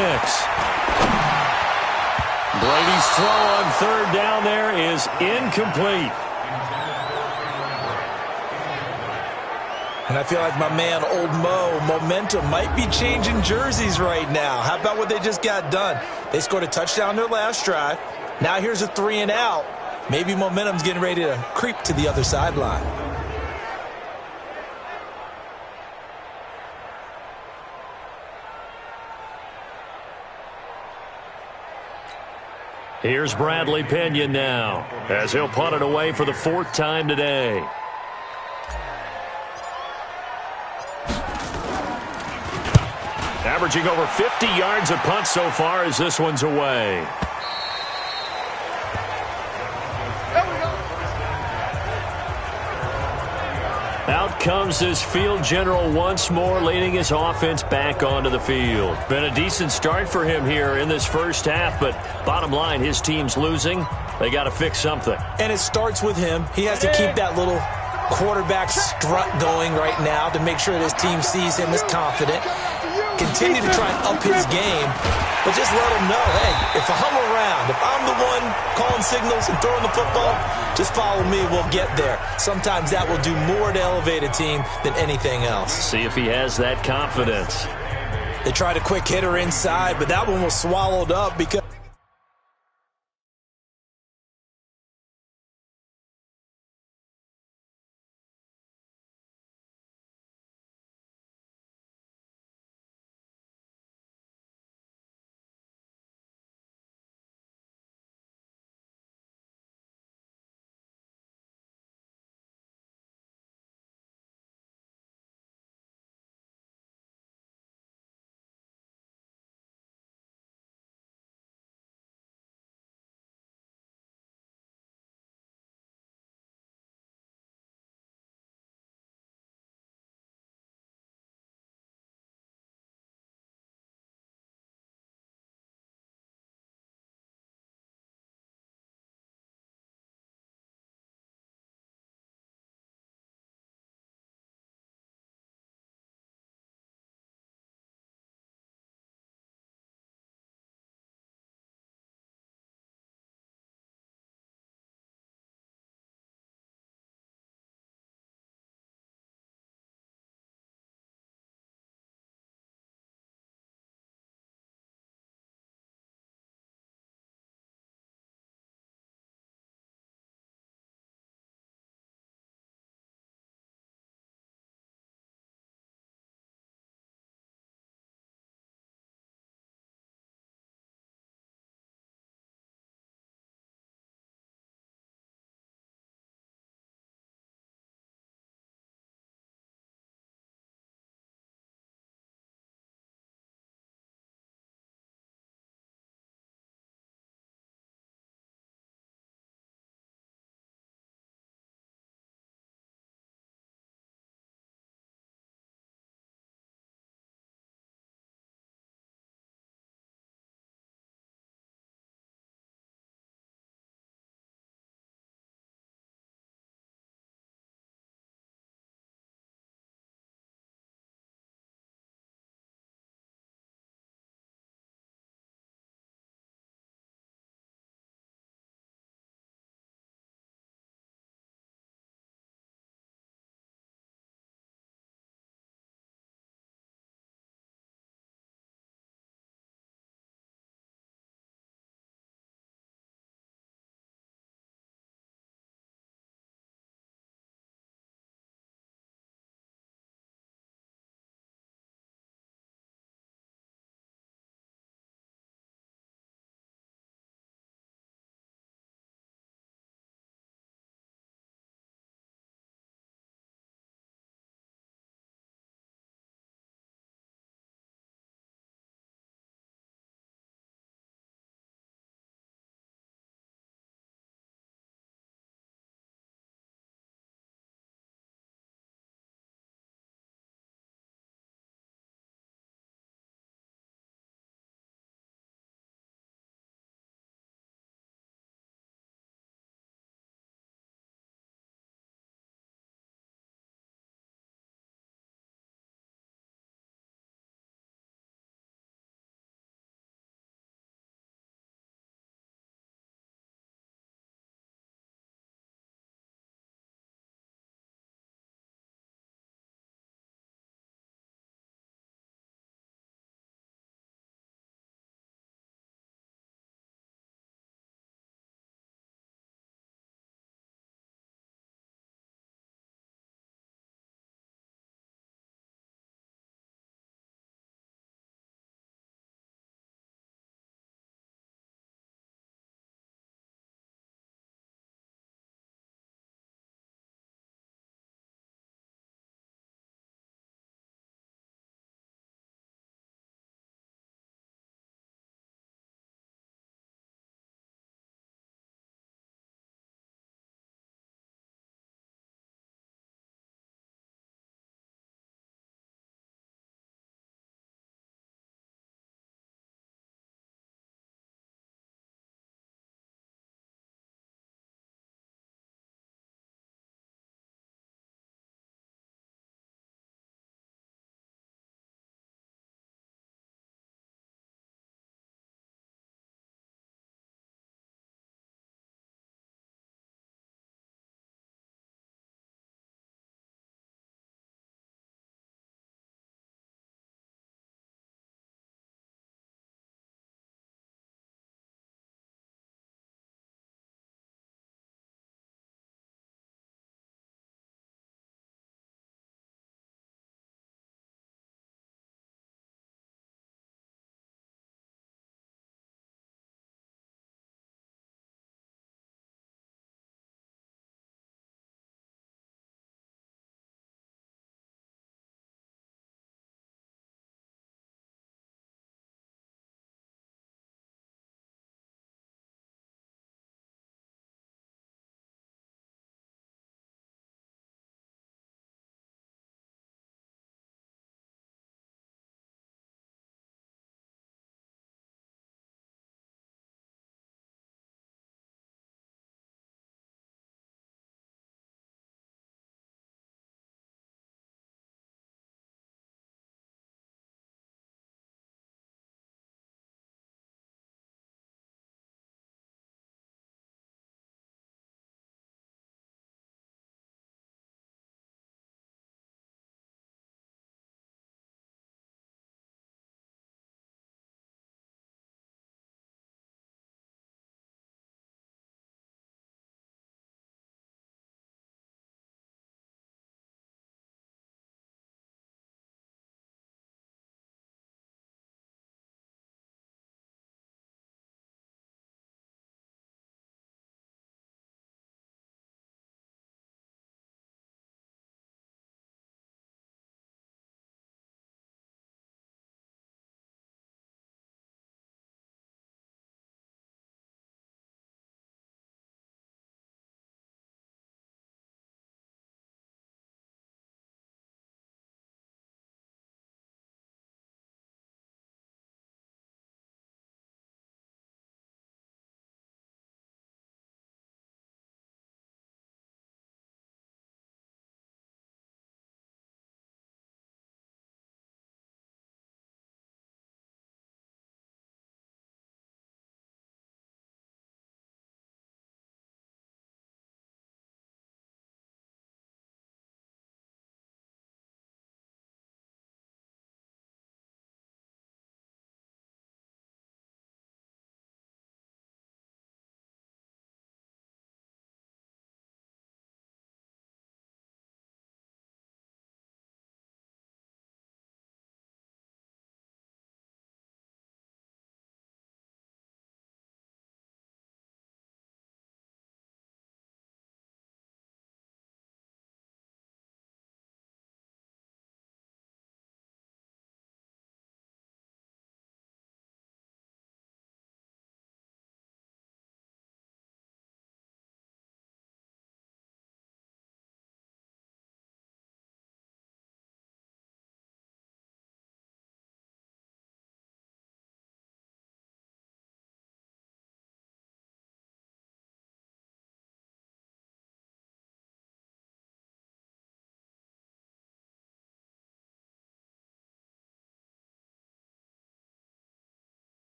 [SPEAKER 2] Brady's throw on third down there is incomplete.
[SPEAKER 3] And I feel like my man, Old Mo, momentum might be changing jerseys right now. How about what they just got done? They scored a touchdown their last drive. Now here's a 3 and out. Maybe momentum's getting ready to creep to the other sideline.
[SPEAKER 2] Here's Bradley Pinion now, as he'll punt it away for the 4th time today. Averaging over 50 yards a punt so far as this one's away. Out comes this field general once more, leading his offense back onto the field. Been a decent start for him here in this first half, but bottom line, his team's losing. They got to fix something.
[SPEAKER 3] And it starts with him. He has to keep that little quarterback strut going right now to make sure that his team sees him as confident. Continue to try and up his game, but just let him know, hey, if I'm around, if I'm the one calling signals and throwing the football, just follow me, we'll get there. Sometimes that will do more to elevate a team than anything else.
[SPEAKER 2] See if he has that confidence.
[SPEAKER 3] They tried a quick hitter inside, but that one was swallowed up because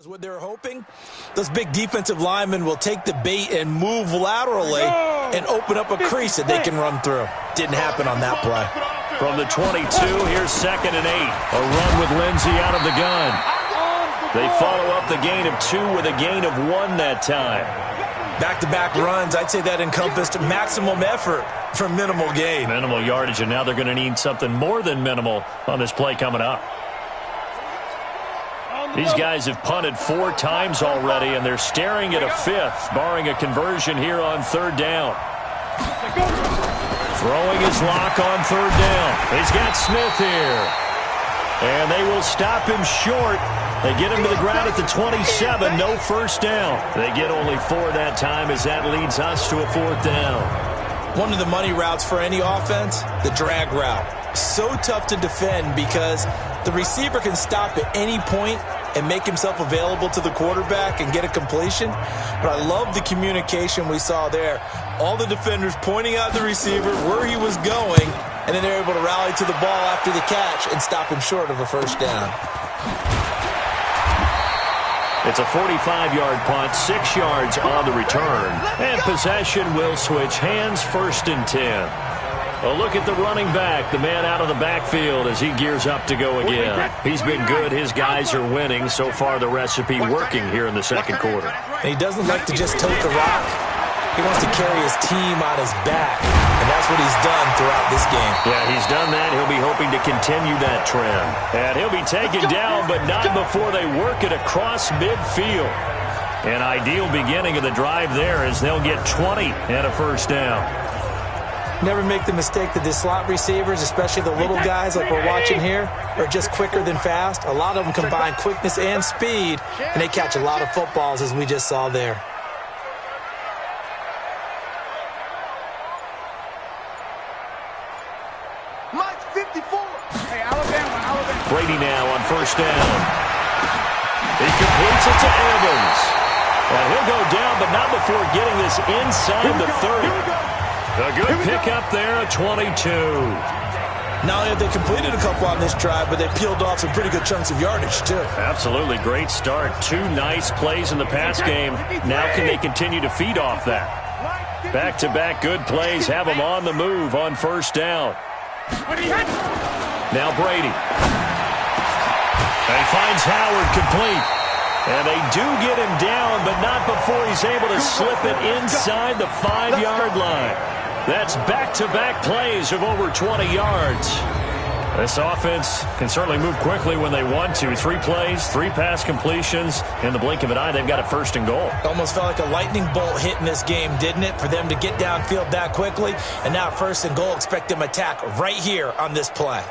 [SPEAKER 3] What they're hoping, those big defensive linemen will take the bait and move laterally and open up a crease that they can run through. Didn't happen on that play.
[SPEAKER 2] From the 22, here's 2nd and 8. A run with Lindsey out of the gun. They follow up the gain of 2 with a gain of 1 that time.
[SPEAKER 3] Back-to-back runs, I'd say that encompassed maximum effort for minimal gain.
[SPEAKER 2] Minimal yardage, and now they're going to need something more than minimal on this play coming up. These guys have punted 4 times already, and they're staring at a 5th, barring a conversion here on 3rd down. Throwing his lock on 3rd down. He's got Smith here. And they will stop him short. They get him to the ground at the 27, no first down. They get only 4 that time as that leads us to a 4th down.
[SPEAKER 3] One of the money routes for any offense, the drag route. So tough to defend because the receiver can stop at any point and make himself available to the quarterback and get a completion. But I love the communication we saw there. All the defenders pointing out the receiver where he was going, and then they're able to rally to the ball after the catch and stop him short of a first down.
[SPEAKER 2] It's a 45-yard punt, 6 yards on the return. And possession will switch hands, 1st and 10. A look at the running back, the man out of the backfield as he gears up to go again. He's been good. His guys are winning. So far, the recipe working here in the 2nd quarter.
[SPEAKER 3] And he doesn't like to just tote the rock. He wants to carry his team on his back, and that's what he's done throughout this game.
[SPEAKER 2] Yeah, he's done that. He'll be hoping to continue that trend. And he'll be taken down, but not before they work it across midfield. An ideal beginning of the drive there as they'll get 20 and a first down.
[SPEAKER 3] Never make the mistake that the slot receivers, especially the little guys like we're watching here, are just quicker than fast. A lot of them combine quickness and speed, and they catch a lot of footballs as we just saw there.
[SPEAKER 2] Brady now on first down. He completes it to Evans. And he'll go down, but not before getting this inside the 30. A good pickup there, a 22.
[SPEAKER 3] Not only have they completed a couple on this drive, but they peeled off some pretty good chunks of yardage, too.
[SPEAKER 2] Absolutely. Great start. 2 nice plays in the pass game. Now can they continue to feed off that? Back-to-back good plays have them on the move on first down. Now Brady. And he finds Howard complete. And they do get him down, but not before he's able to slip it inside the 5-yard line. That's back-to-back plays of over 20 yards. This offense can certainly move quickly when they want to. 3 plays, 3 pass completions. In the blink of an eye, they've got a 1st and goal.
[SPEAKER 3] Almost felt like a lightning bolt hit in this game, didn't it? For them to get downfield that quickly. And now 1st and goal, expect them to attack right here on this play.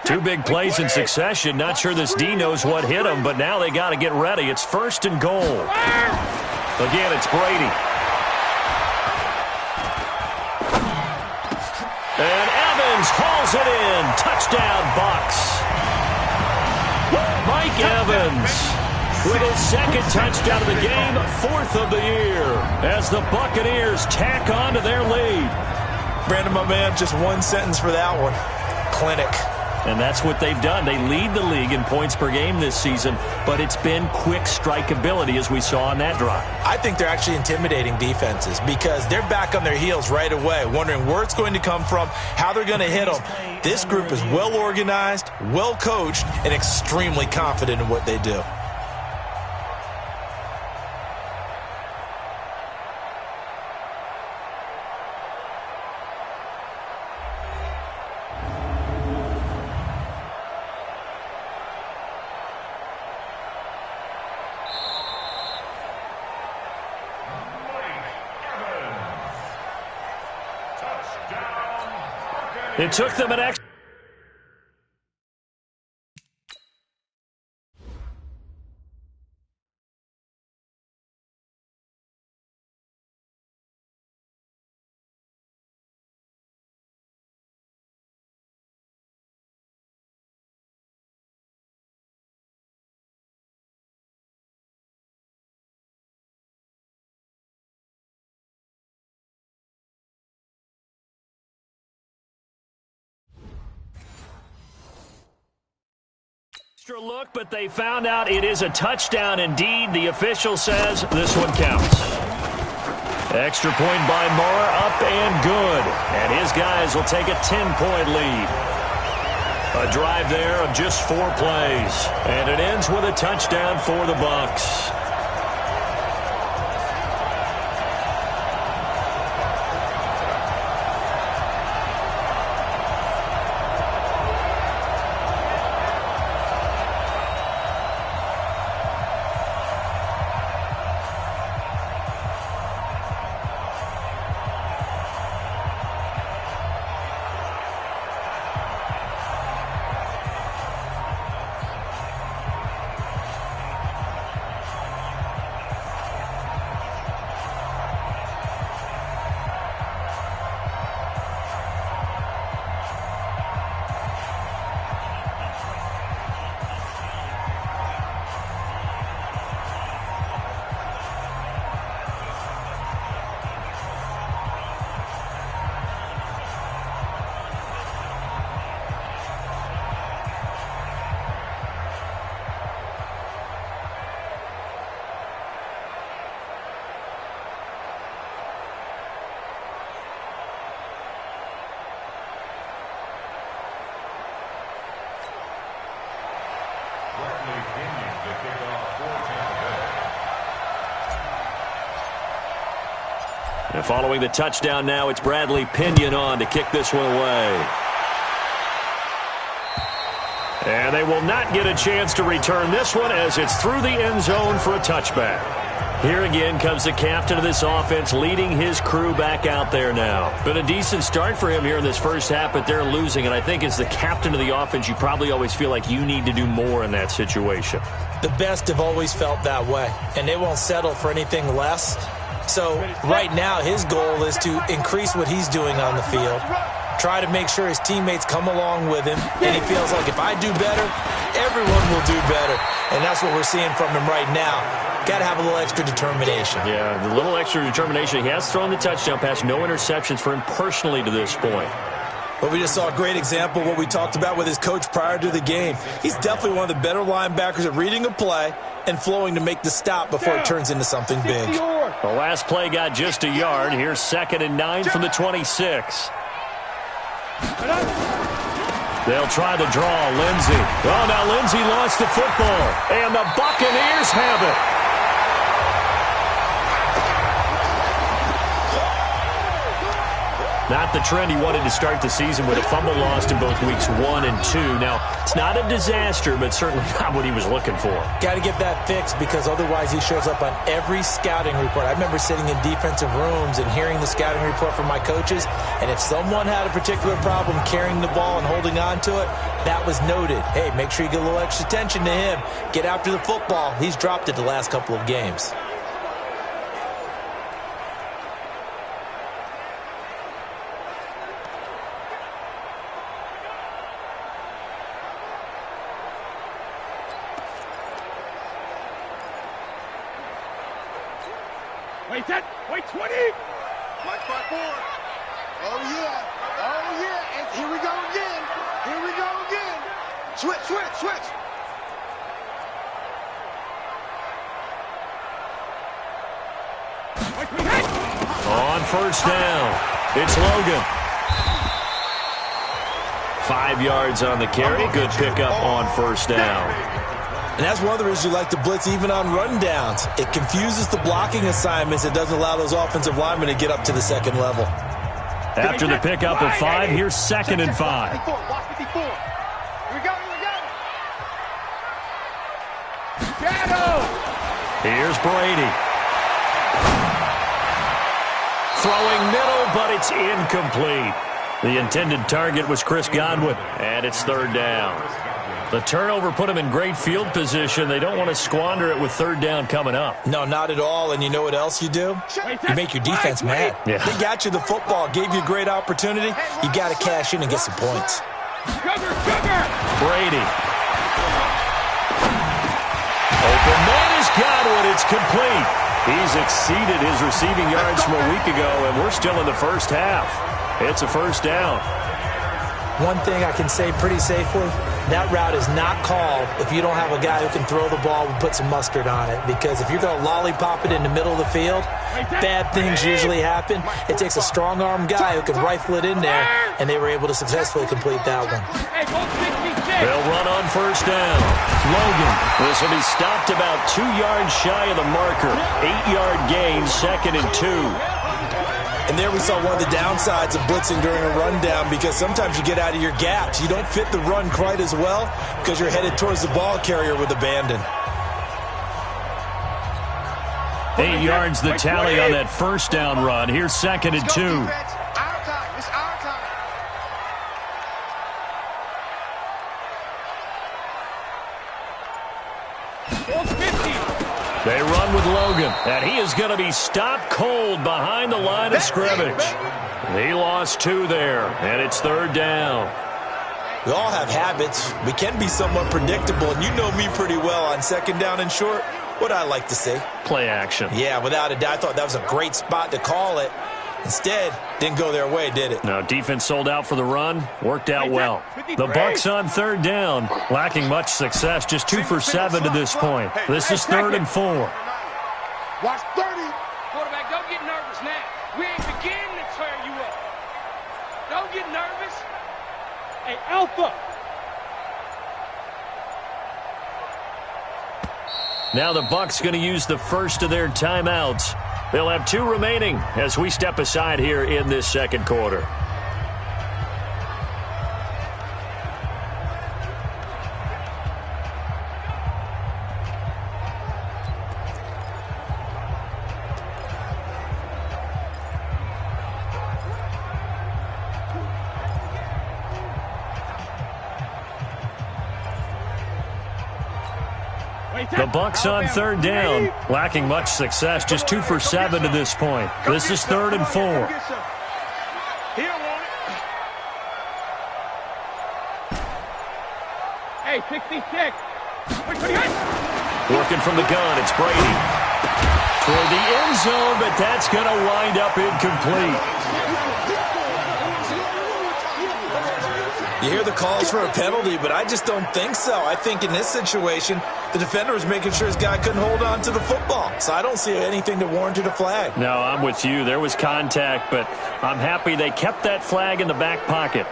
[SPEAKER 2] Two big plays in succession. Not sure this D knows what hit him, but now they got to get ready. It's 1st and goal. Again, it's Brady. And Evans hauls it in. Touchdown, Bucs. Mike Evans with his 2nd touchdown of the game, 4th of the year, as the Buccaneers tack on to their lead.
[SPEAKER 3] Brandon, my man, just one sentence for that one. Clinic.
[SPEAKER 2] And that's what they've done. They lead the league in points per game this season, but it's been quick strike ability as we saw on that drive.
[SPEAKER 3] I think they're actually intimidating defenses because they're back on their heels right away, wondering where it's going to come from, how they're going to hit them. This group is well organized, well coached, and extremely confident in what they do.
[SPEAKER 2] It took them an extra Extra look, but they found out it is a touchdown indeed. The official says this one counts. Extra point by Moore, up and good. And his guys will take a 10-point lead. A drive there of just 4 plays. And it ends with a touchdown for the Bucs. And following the touchdown now, it's Bradley Pinion on to kick this one away. And they will not get a chance to return this one as it's through the end zone for a touchback. Here again comes the captain of this offense leading his crew back out there now. Been a decent start for him here in this first half, but they're losing. And I think as the captain of the offense, you probably always feel like you need to do more in that situation.
[SPEAKER 3] The best have always felt that way, and they won't settle for anything less. So right now his goal is to increase what he's doing on the field, try to make sure his teammates come along with him, and he feels like if I do better, everyone will do better. And that's what we're seeing from him right now. Got to have a little extra determination.
[SPEAKER 2] Yeah, the little extra determination. He has thrown the touchdown pass, no interceptions for him personally to this point.
[SPEAKER 3] But we just saw a great example of what we talked about with his coach prior to the game. He's definitely one of the better linebackers at reading a play and flowing to make the stop before it turns into something big.
[SPEAKER 2] The last play got just a yard. Here's 2nd and 9 from the 26. They'll try the draw. Lindsey. Oh, now Lindsey lost the football. And the Buccaneers have it. Not the trend he wanted to start the season with a fumble lost in both weeks 1 and 2. Now, it's not a disaster, but certainly not what he was looking for.
[SPEAKER 3] Got to get that fixed because otherwise he shows up on every scouting report. I remember sitting in defensive rooms and hearing the scouting report from my coaches, and if someone had a particular problem carrying the ball and holding on to it, that was noted. Hey, make sure you get a little extra attention to him. Get after the football. He's dropped it the last couple of games.
[SPEAKER 4] Wait 10, wait 20.
[SPEAKER 5] Mike 5-4. Oh, yeah. Oh, yeah. And here we go again. Here we go again. Switch, switch, switch.
[SPEAKER 2] On first down, it's Logan. 5 yards on the carry. Good pickup on first down.
[SPEAKER 3] And that's one of the reasons you like to blitz even on rundowns. It confuses the blocking assignments. It doesn't allow those offensive linemen to get up to the second level.
[SPEAKER 2] After the pickup of 5, here's 2nd and 5.
[SPEAKER 5] 54, watch 54. Here we go, here we go.
[SPEAKER 4] Shadow.
[SPEAKER 2] Here's Brady. Throwing middle, but it's incomplete. The intended target was Chris Godwin, and it's 3rd down. The turnover put them in great field position. They don't want to squander it with 3rd down coming up.
[SPEAKER 3] No, not at all. And you know what else you do? You make your defense mad.
[SPEAKER 2] Yeah.
[SPEAKER 3] They got you the football, gave you a great opportunity. You got to cash in and get some points.
[SPEAKER 2] Brady. Open man is Godwin. It's complete. He's exceeded his receiving yards from a week ago, and we're still in the first half. It's a 1st down.
[SPEAKER 3] One thing I can say pretty safely, that route is not called if you don't have a guy who can throw the ball and put some mustard on it. Because if you're going to lollipop it in the middle of the field, bad things usually happen. It takes a strong-arm guy who can rifle it in there, and they were able to successfully complete that one.
[SPEAKER 2] They'll run on first down. Logan. This will be stopped about 2 yards shy of the marker. 8-yard gain, 2nd and 2.
[SPEAKER 3] And there we saw one of the downsides of blitzing during a rundown, because sometimes you get out of your gaps. You don't fit the run quite as well because you're headed towards the ball carrier with abandon.
[SPEAKER 2] 8 yards the tally on that first down run. Here's 2nd and 2. They run with Logan, and he is going to be stopped cold behind the line of scrimmage. He lost 2 there, and it's 3rd down.
[SPEAKER 3] We all have habits. We can be somewhat predictable, and you know me pretty well on 2nd down and short. What I like to say? Play action. Yeah, without a doubt. I thought that was a great spot to call it. Instead, didn't go their way, did it?
[SPEAKER 2] No, defense sold out for the run. Worked out well. The Bucs on 3rd down. Lacking much success. Just 2 for 7 to this point. This is 3rd and 4.
[SPEAKER 5] Watch 30.
[SPEAKER 4] Quarterback, don't get nervous now. We ain't beginning to tear you up. Don't get nervous. Hey, Alpha.
[SPEAKER 2] Now the Bucs going to use the first of their timeouts. They'll have 2 remaining as we step aside here in this 2nd quarter. The Bucs on 3rd down. Lacking much success. Just 2 for 7 to this point. This is 3rd and 4.
[SPEAKER 4] Hey, 66.
[SPEAKER 2] Working from the gun, it's Brady. Toward the end zone, but that's going to wind up incomplete.
[SPEAKER 3] You hear the calls for a penalty, but I just don't think so. I think in this situation, the defender was making sure his guy couldn't hold on to the football. So I don't see anything that warranted a flag.
[SPEAKER 2] No, I'm with you. There was contact, but I'm happy they kept that flag in the back pocket.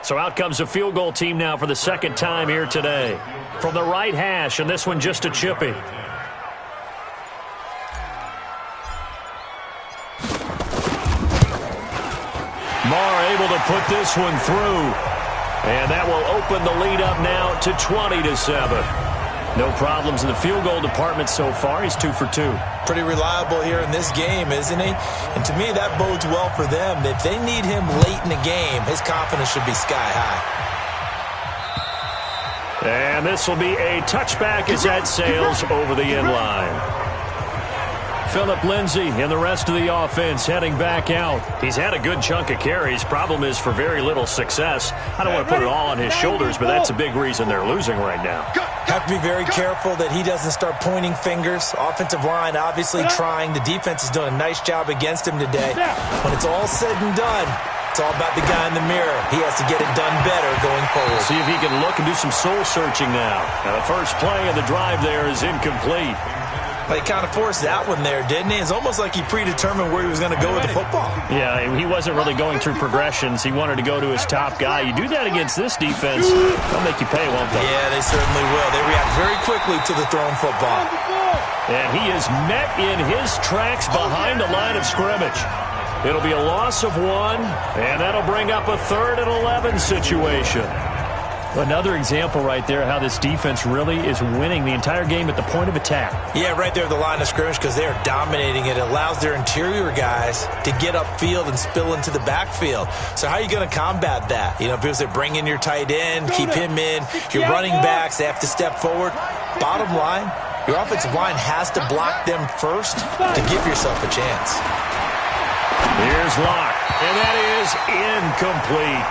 [SPEAKER 2] So out comes a field goal team now for the 2nd time here today. From the right hash, and this one just a chippy. Marr able to put this one through. And that will open the lead up now to 20-7. No problems in the field goal department so far. He's 2 for 2.
[SPEAKER 3] Pretty reliable here in this game, isn't he? And to me, that bodes well for them. If they need him late in the game, his confidence should be sky high.
[SPEAKER 2] And this will be a touchback as that sails over the end line. Phillip Lindsay and the rest of the offense heading back out. He's had a good chunk of carries. Problem is for very little success. I don't want to put it all on his shoulders, but that's a big reason they're losing right now.
[SPEAKER 3] Have to be very careful that he doesn't start pointing fingers. Offensive line obviously trying. The defense is doing a nice job against him today. When it's all said and done, it's all about the guy in the mirror. He has to get it done better going forward.
[SPEAKER 2] See if he can look and do some soul searching now. Now the first play of the drive there is incomplete.
[SPEAKER 3] He kind of forced that one there, didn't he? It's almost like he predetermined where he was going to go with the football.
[SPEAKER 2] Yeah, he wasn't really going through progressions. He wanted to go to his top guy. You do that against this defense, they'll make you pay, won't they?
[SPEAKER 3] Yeah, they certainly will. They react very quickly to the thrown football.
[SPEAKER 2] And he is met in his tracks behind the line of scrimmage. It'll be a loss of 1, and that'll bring up a 3rd and 11 situation. Another example right there how this defense really is winning the entire game at the point of attack.
[SPEAKER 3] Yeah, right there at the line of scrimmage because they are dominating it. It allows their interior guys to get upfield and spill into the backfield. So how are you going to combat that? You know, people say bring in your tight end, keep him in. Your running backs, they have to step forward. Bottom line, your offensive line has to block them first to give yourself a chance.
[SPEAKER 2] Here's Locke, and that is incomplete.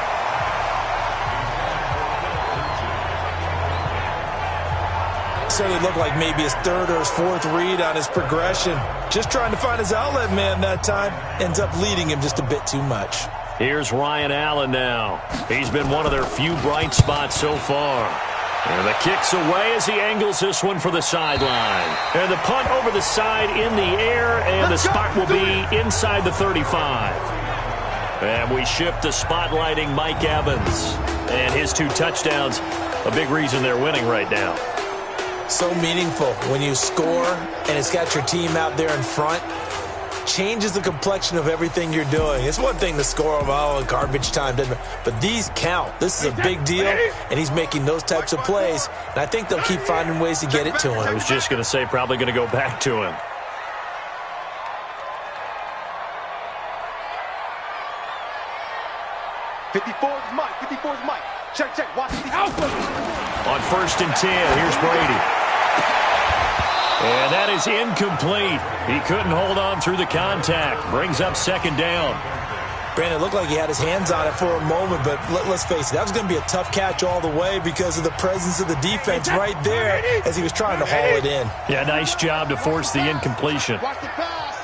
[SPEAKER 3] certainly looked like maybe his third or his fourth read on his progression. Just trying to find his outlet man that time. Ends up leading him just a bit too much.
[SPEAKER 2] Here's Ryan Allen now. He's been one of their few bright spots so far. And the kick's away as he angles this one for the sideline. And the punt over the side in the air, and the spot will be inside the 35. And we shift to spotlighting Mike Evans. And his 2 touchdowns, a big reason they're winning right now.
[SPEAKER 3] So meaningful when you score and it's got your team out there in front. Changes the complexion of everything you're doing. It's one thing to score them, garbage time, but these count. This is a big deal, and he's making those types of plays, and I think they'll keep finding ways to get it to him.
[SPEAKER 2] I was just going to say probably going to go back to him.
[SPEAKER 5] '54's Mike. Check. Watch the alpha.
[SPEAKER 2] On 1st and 10, here's Brady. And that is incomplete. He couldn't hold on through the contact. Brings up 2nd down.
[SPEAKER 3] Brandon, it looked like he had his hands on it for a moment, but let's face it, that was going to be a tough catch all the way because of the presence of the defense right there as he was trying to haul it in.
[SPEAKER 2] Yeah, nice job to force the incompletion.
[SPEAKER 5] Watch the pass.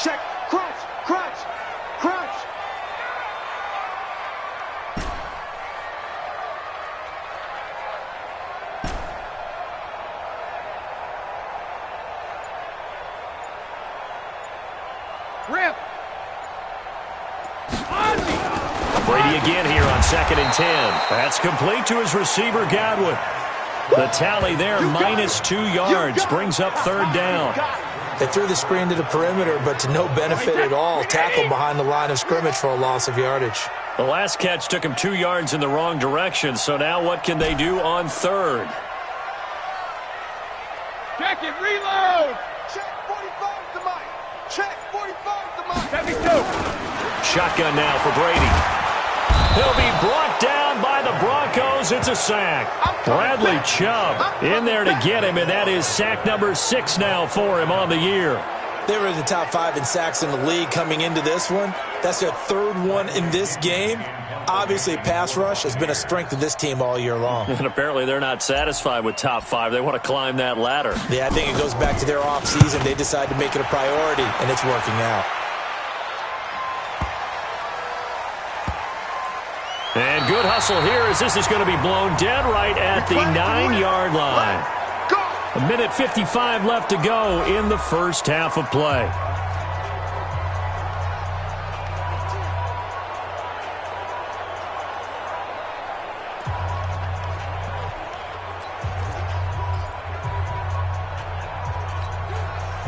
[SPEAKER 5] Check. Crunch.
[SPEAKER 4] Rip.
[SPEAKER 2] Brady again here on 2nd and 10. That's complete to his receiver, Godwin. The tally there, -2 yards, brings up 3rd down.
[SPEAKER 3] They threw the screen to the perimeter, but to no benefit at all. Tackled behind the line of scrimmage for a loss of yardage.
[SPEAKER 2] The last catch took him 2 yards in the wrong direction, so now what can they do on 3rd?
[SPEAKER 4] Check it, reload.
[SPEAKER 5] Check 45 to Mike. Check 45 to Mike.
[SPEAKER 4] 72.
[SPEAKER 2] Shotgun now for Brady. He'll be brought down by the Broncos. It's a sack. Bradley Chubb in there to get him, and that is sack number 6 now for him on the year.
[SPEAKER 3] They were in the top 5 in sacks in the league coming into this one. That's their 3rd one in this game. Obviously, pass rush has been a strength of this team all year long.
[SPEAKER 2] And apparently they're not satisfied with top 5. They want to climb that ladder.
[SPEAKER 3] Yeah, I think it goes back to their offseason. They decided to make it a priority, and it's working out.
[SPEAKER 2] And good hustle here as this is going to be blown dead right at the 9-yard line. 1:55 left to go in the first half of play.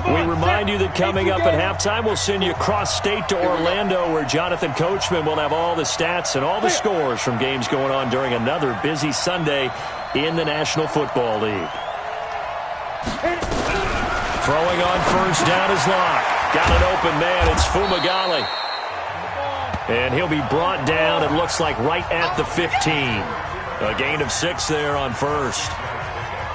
[SPEAKER 2] We remind you that coming up at halftime, we'll send you cross-state to Orlando, where Jonathan Coachman will have all the stats and all the scores from games going on during another busy Sunday in the National Football League. Throwing on 1st down is Locke. Got an open man. It's Fumagalli. And he'll be brought down, it looks like, right at the 15. A gain of 6 there on 1st.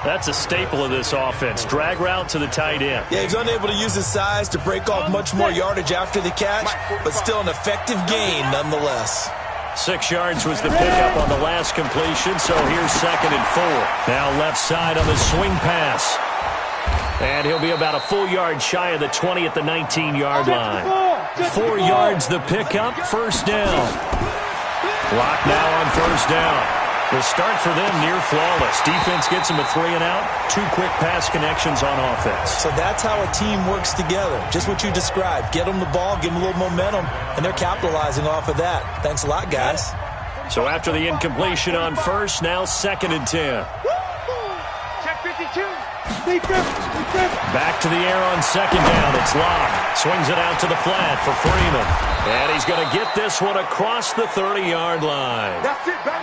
[SPEAKER 2] That's a staple of this offense. Drag route to the tight end.
[SPEAKER 3] Yeah, he's unable to use his size to break off much more yardage after the catch, but still an effective gain nonetheless.
[SPEAKER 2] 6 yards was the pickup on the last completion, so here's 2nd and 4. Now left side on the swing pass. And he'll be about a full yard shy of the 20 at the 19-yard line. 4 yards the pickup, 1st down. Lock now on 1st down. The start for them near flawless. Defense gets them a 3-and-out. 2 quick pass connections on offense.
[SPEAKER 3] So that's how a team works together. Just what you described. Get them the ball, give them a little momentum, and they're capitalizing off of that. Thanks a lot, guys.
[SPEAKER 2] So after the incompletion on 1st, now 2nd and 10.
[SPEAKER 4] Check 52.
[SPEAKER 2] Back to the air on 2nd down. It's Locke. Swings it out to the flat for Freeman. And he's going to get this one across the 30-yard line.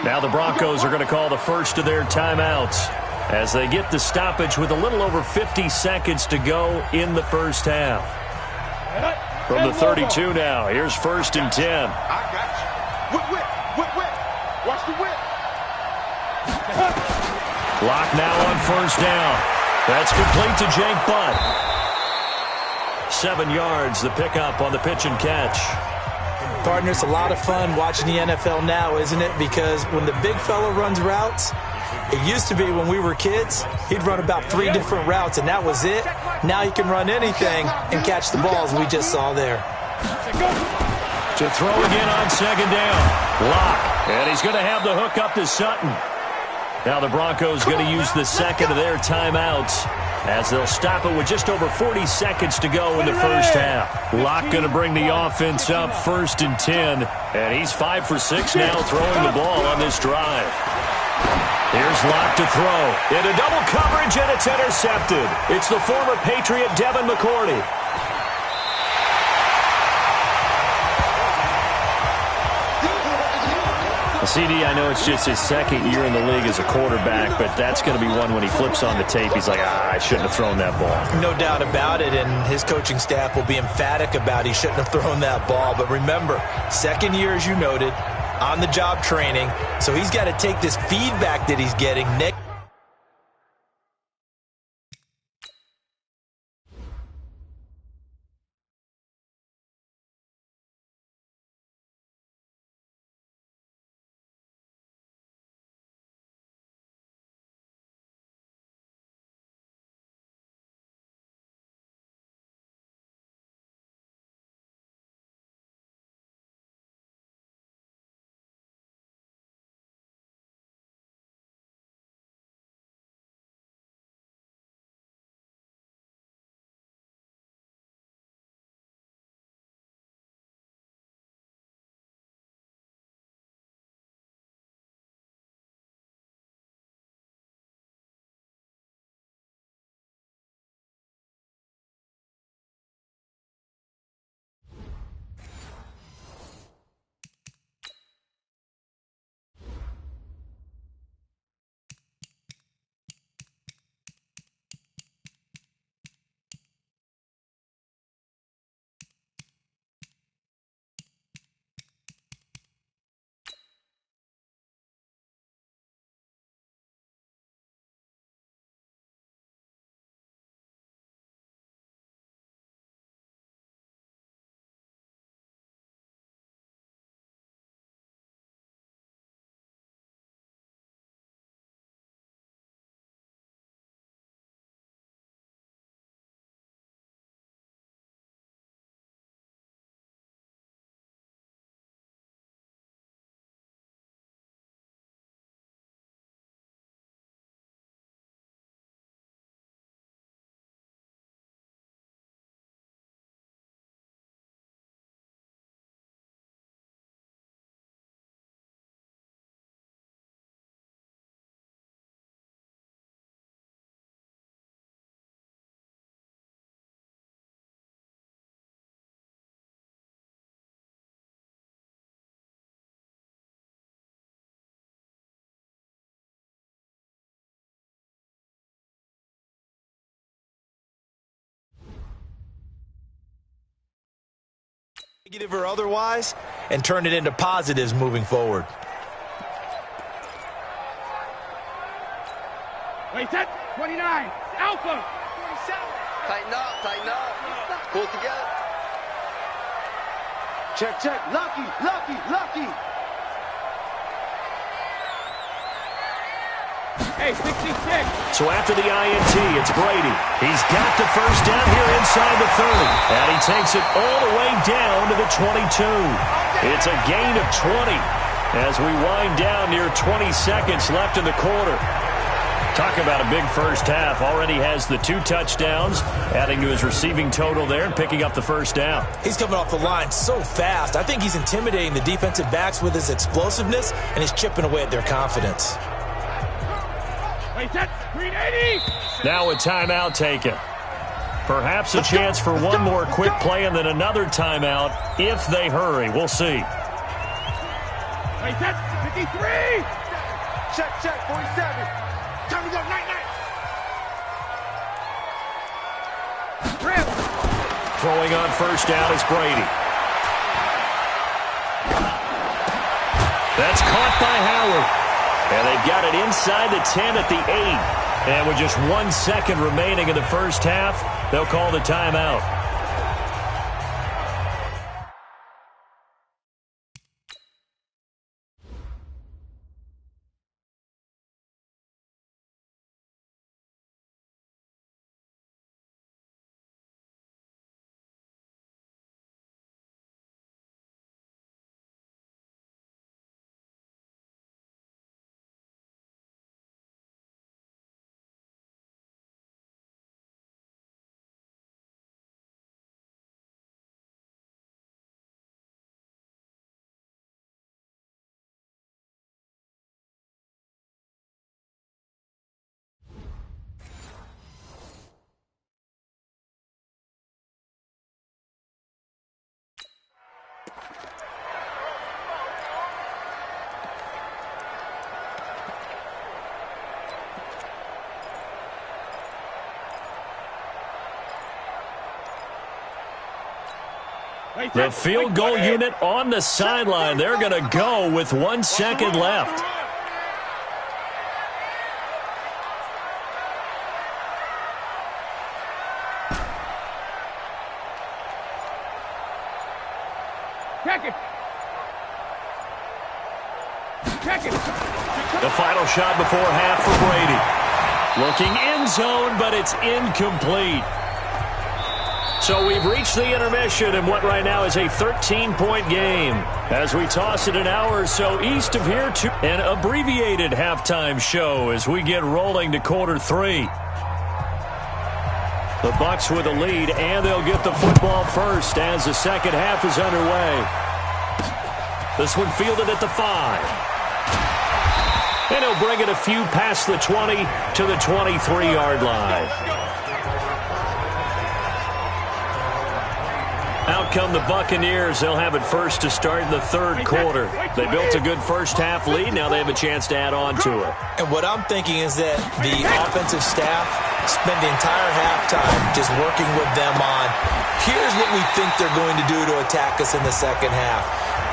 [SPEAKER 2] Now the Broncos are going to call the first of their timeouts as they get the stoppage with a little over 50 seconds to go in the first half. From the 32 now, here's 1st and 10.
[SPEAKER 5] I got you. Whip. Watch the whip.
[SPEAKER 2] Lock now on 1st down. That's complete to Jake Butt. 7 yards, the pickup on the pitch and catch.
[SPEAKER 3] Partner, it's a lot of fun watching the NFL now, isn't it? Because when the big fella runs routes, It used to be when we were kids, he'd run about 3 different routes, and that was it. Now he can run anything and catch the balls we just saw there.
[SPEAKER 2] To throw again on second down. Lock. And he's going to have the hook up to Sutton. Now the Broncos going to use the second of their timeouts as they'll stop it with just over 40 seconds to go in the first half. Lock going to bring the offense up 1st and 10. And he's 5 for 6 now throwing the ball on this drive. Here's Lock to throw. Into double coverage, and it's intercepted. It's the former Patriot Devin McCourty. CD, I know it's just his 2nd year in the league as a quarterback, but that's going to be one when he flips on the tape. He's like, I shouldn't have thrown that ball.
[SPEAKER 3] No doubt about it, and his coaching staff will be emphatic about he shouldn't have thrown that ball. But remember, 2nd year, as you noted, on-the-job training, so he's got to take this feedback that he's getting. Nick. Negative or otherwise, and turn it into positives moving forward.
[SPEAKER 4] Wait, set 29. Alpha. 27.
[SPEAKER 5] Tighten up, tighten up. Pull together. Check, check. Lucky, lucky, lucky.
[SPEAKER 4] Hey, 66.
[SPEAKER 2] So after the INT, it's Brady. He's got the first down here inside the 30. And he takes it all the way down to the 22. It's a gain of 20 as we wind down near 20 seconds left in the quarter. Talk about a big first half. Already has the 2 touchdowns, adding to his receiving total there and picking up the first down.
[SPEAKER 3] He's coming off the line so fast. I think he's intimidating the defensive backs with his explosiveness, and he's chipping away at their confidence.
[SPEAKER 2] Now a timeout taken. Perhaps a chance for one more quick play and then another timeout if they hurry. We'll see.
[SPEAKER 4] Wait, that's 53.
[SPEAKER 5] Check, check, 47. Time to go, night, night.
[SPEAKER 2] Throwing on first down is Brady. That's caught by Howard. And they've got it inside the 10 at the 8. And with just 1 second remaining in the first half, they'll call the timeout. The field goal unit on the sideline. They're going to go with 1 second left. The final shot before half for Brady. Looking end zone, but it's incomplete. So we've reached the intermission in what right now is a 13-point game. As we toss it an hour or so east of here to an abbreviated halftime show as we get rolling to quarter 3. The Bucks with a lead, and they'll get the football first as the second half is underway. This one fielded at the 5. And he'll bring it a few past the 20 to the 23-yard line. Out come the Buccaneers. They'll have it first to start in the third quarter. They built a good first-half lead. Now they have a chance to add on to it.
[SPEAKER 3] And what I'm thinking is that the offensive staff spend the entire halftime just working with them on, here's what we think they're going to do to attack us in the second half.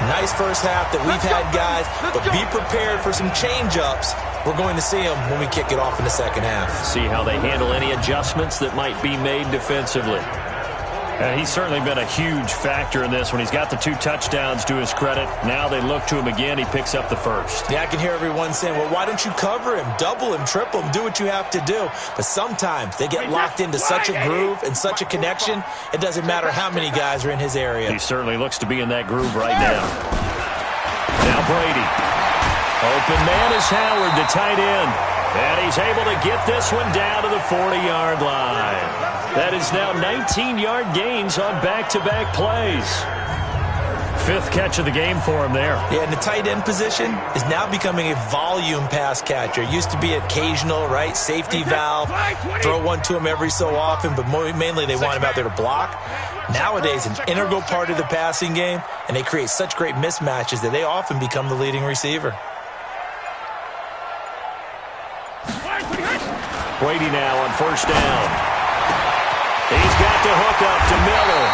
[SPEAKER 3] Nice first half that we've had, guys, but be prepared for some change-ups. We're going to see them when we kick it off in the second half.
[SPEAKER 2] See how they handle any adjustments that might be made defensively. And he's certainly been a huge factor in this when he's got the 2 touchdowns to his credit. Now they look to him again. He picks up the first.
[SPEAKER 3] Yeah, I can hear everyone saying, well, why don't you cover him, double him, triple him, do what you have to do. But sometimes they get locked into such a groove and such a connection, it doesn't matter how many guys are in his area.
[SPEAKER 2] He certainly looks to be in that groove right now. Now Brady. Open man is Howard, the tight end. And he's able to get this one down to the 40-yard line. That is now 19-yard gains on back-to-back plays. 5th catch of the game for him there.
[SPEAKER 3] Yeah, and the tight end position is now becoming a volume pass catcher. It used to be occasional, right? Safety valve, throw one to him every so often, but mainly they want him out there to block. Nowadays, an integral part of the passing game, and they create such great mismatches that they often become the leading receiver.
[SPEAKER 2] Brady now on first down. He's got the hook up to Miller.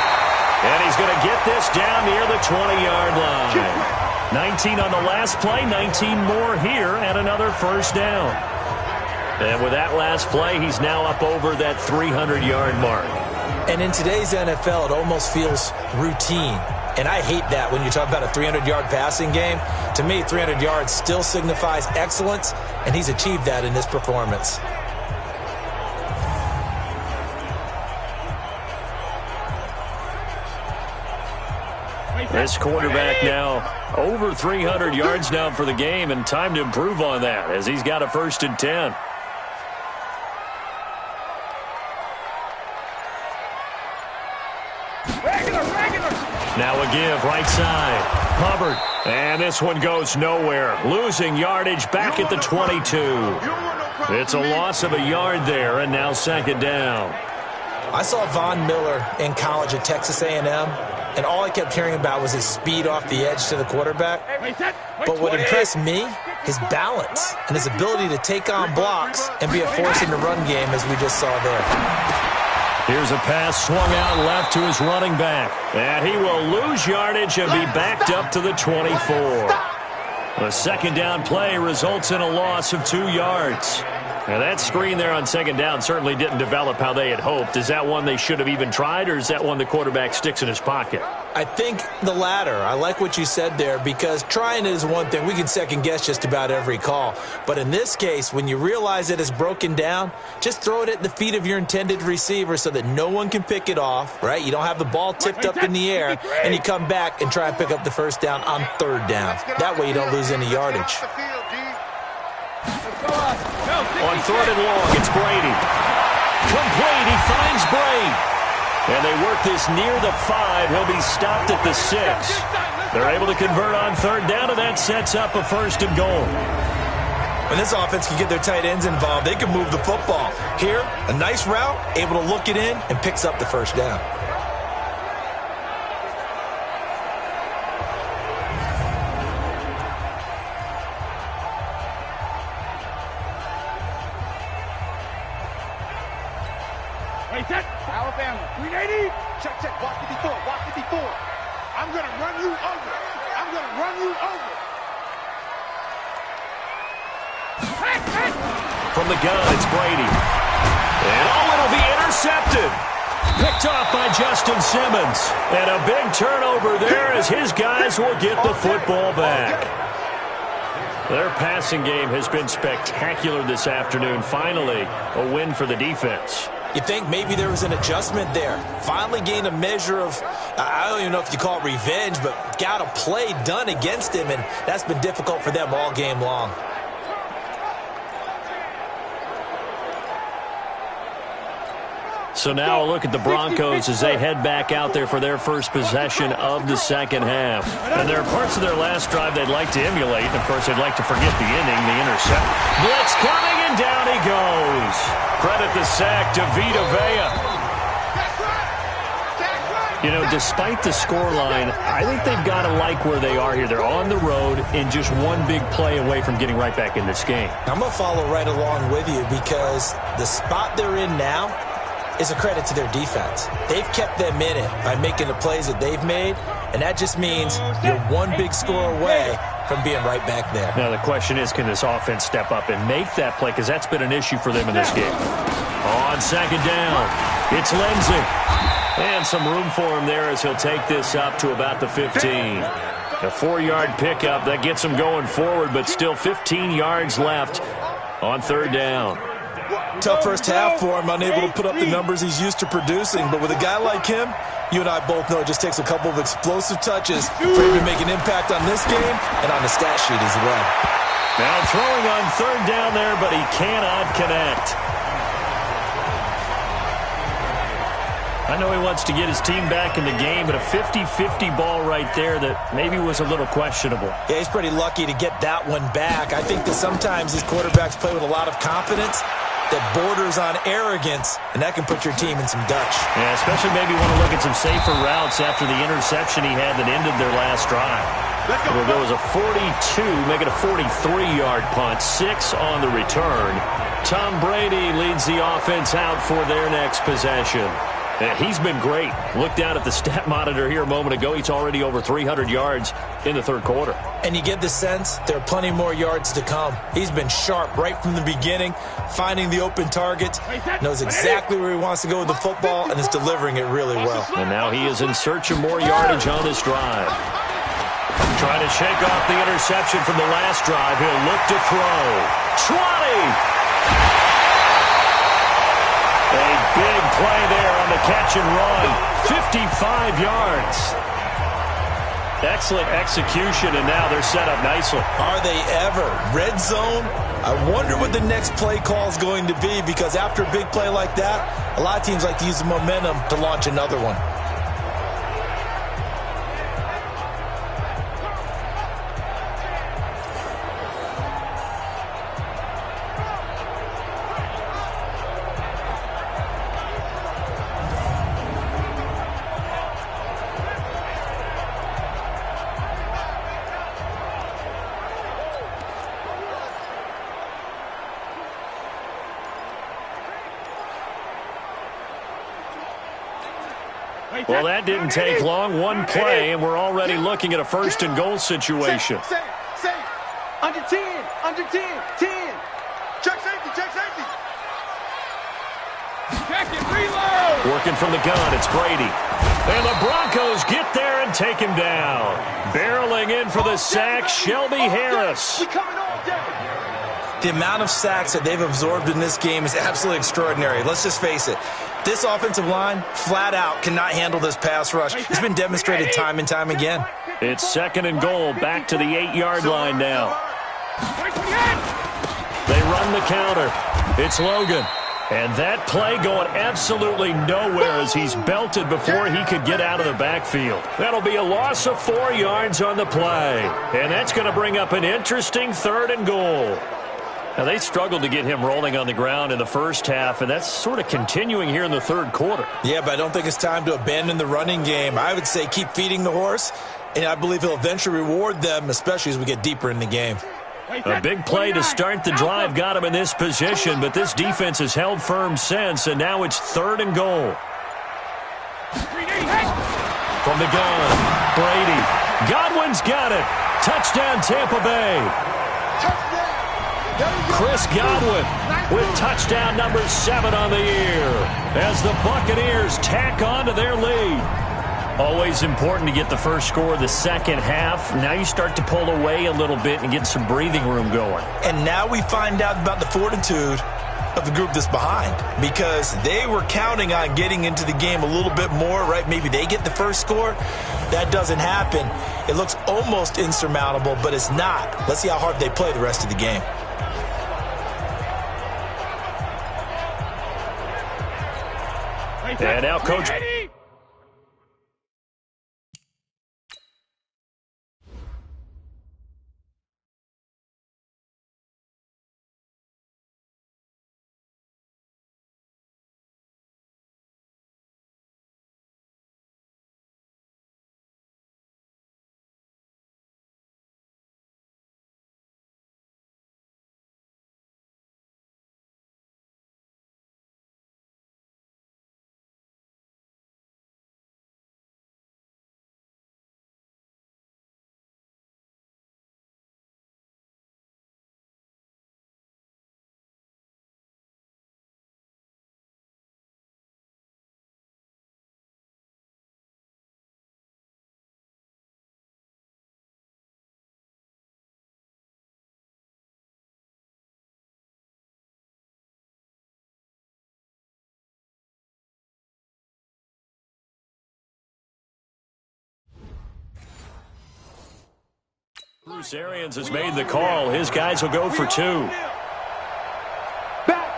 [SPEAKER 2] And he's going to get this down near the 20-yard line. 19 on the last play, 19 more here, and another first down. And with that last play, he's now up over that 300-yard mark.
[SPEAKER 3] And in today's NFL, it almost feels routine. And I hate that when you talk about a 300-yard passing game. To me, 300 yards still signifies excellence, and he's achieved that in this performance.
[SPEAKER 2] This quarterback now over 300 yards now for the game, and time to improve on that as he's got a 1st and 10. Now a give right side. Hubbard. And this one goes nowhere. Losing yardage back at the 22. It's a loss of a yard there, and now 2nd down.
[SPEAKER 3] I saw Von Miller in college at Texas A&M, and all I kept hearing about was his speed off the edge to the quarterback. But what impressed me, his balance and his ability to take on blocks and be a force in the run game, as we just saw there.
[SPEAKER 2] Here's a pass swung out left to his running back. And he will lose yardage and be backed up to the 24. The 2nd down play results in a loss of 2 yards. Now that screen there on 2nd down certainly didn't develop how they had hoped. Is that one they should have even tried, or is that one the quarterback sticks in his pocket?
[SPEAKER 3] I think the latter. I like what you said there, because trying it is one thing. We can second-guess just about every call. But in this case, when you realize that it's broken down, just throw it at the feet of your intended receiver so that no one can pick it off, right? You don't have the ball tipped up in the air, and you come back and try and pick up the 1st down on 3rd down. That way you don't lose any yardage.
[SPEAKER 2] On 3rd and long, it's Brady. Complete, he finds Bray. And they work this near the 5. He'll be stopped at the 6. They're able to convert on 3rd down, and that sets up a 1st and goal.
[SPEAKER 3] When this offense can get their tight ends involved, they can move the football. Here, a nice route, able to look it in, and picks up the 1st down.
[SPEAKER 5] Alabama, 380. Check, check. Watch it before. I'm going to run you over. I'm going to run you over.
[SPEAKER 2] From the gun, it's Brady. And it'll be intercepted. Picked off by Justin Simmons. And a big turnover there as his guys will get the football back. Their passing game has been spectacular this afternoon. Finally, a win for the defense.
[SPEAKER 3] You think maybe there was an adjustment there. Finally gained a measure of, I don't even know if you call it revenge, but got a play done against him, and that's been difficult for them all game long.
[SPEAKER 2] So now a look at the Broncos as they head back out there for their first possession of the second half. And there are parts of their last drive they'd like to emulate. And, of course, they'd like to forget the inning, the intercept. Blitz coming, and down he goes. Credit the sack to Vita Vea. You know, despite the scoreline, I think they've got to like where they are here. They're on the road and just one big play away from getting right back in this game.
[SPEAKER 3] I'm going to follow right along with you because the spot they're in now is a credit to their defense. They've kept them in it by making the plays that they've made, and that just means you're one big score away from being right back there.
[SPEAKER 2] Now the question is, can this offense step up and make that play? Because that's been an issue for them in this game. On second down, it's Lindsey. And some room for him there as he'll take this up to about the 15. A 4-yard pickup, that gets him going forward, but still 15 yards left on third down.
[SPEAKER 3] Tough first half for him, unable to put up the numbers he's used to producing. But with a guy like him, you and I both know it just takes a couple of explosive touches for him to make an impact on this game and on the stat sheet as well.
[SPEAKER 2] Now throwing on third down there, but he cannot connect. I know he wants to get his team back in the game, but a 50-50 ball right there that maybe was a little questionable.
[SPEAKER 3] Yeah, he's pretty lucky to get that one back. I think that sometimes these quarterbacks play with a lot of confidence that borders on arrogance, and that can put your team in some Dutch.
[SPEAKER 2] Yeah, especially maybe want to look at some safer routes after the interception he had that ended their last drive. It'll go as a 42, make it a 43-yard punt, 6 on the return. Tom Brady leads the offense out for their next possession. He's been great. Looked down at the stat monitor here a moment ago. He's already over 300 yards in the third quarter. And you get the sense there are plenty more yards to come. He's been sharp right from the beginning, finding the open targets, knows exactly where he wants to go with the football, and is delivering it really well. And now he is in search of more yardage on this drive. Trying to shake off the interception from the last drive. He'll look to throw. 20! A big play there on the catch and run. 55 yards. Excellent execution, and now they're set up nicely. Are they ever? Red zone? I wonder what the next play call is going to be, because after a big play like that, a lot of teams like to use the momentum to launch another one. Well, that didn't take long. One play, and we're already looking at a first and goal situation.
[SPEAKER 5] Safe. Under 10. 10. Check safety.
[SPEAKER 1] Check it, reload!
[SPEAKER 2] Working from the gun, it's Brady. And the Broncos get there and take him down. Barreling in for the sack, Shelby Harris.
[SPEAKER 5] We coming all day.
[SPEAKER 3] The amount of sacks that they've absorbed in this game is absolutely extraordinary. Let's just face it. This offensive line, flat out, cannot handle this pass rush. It's been demonstrated time and time again. It's second and goal, back to the 8-yard line now. They run the counter. It's Logan. And that play going absolutely nowhere as he's belted before he could get out of the backfield. That'll be a loss of 4 yards on the play. And that's going to bring up an interesting third and goal. Now, they struggled to get him rolling on the ground in the first half, and that's sort of continuing here in the third quarter. Yeah, but I don't think it's time to abandon the running game. I would say keep feeding the horse, and I believe he'll eventually reward them, especially as we get deeper in the game. A big play to start the drive got him in this position, but this defense has held firm since, and now it's third and goal. From the gun,
[SPEAKER 2] Brady. Godwin's got it. Touchdown, Tampa Bay. Chris Godwin with touchdown number 7 on the year as the Buccaneers tack on to their lead. Always important to get the first score of the second half. Now you start to pull away a little bit and get some breathing room going.
[SPEAKER 3] And now we find out about the fortitude of the group that's behind, because they were counting on getting into the game a little bit more, right? Maybe they get the first score. That doesn't happen. It looks almost insurmountable, but it's not. Let's see how hard they play the rest of the game.
[SPEAKER 2] And now Coach... Bruce Arians has made the call. His guys will go for 2.
[SPEAKER 5] Back.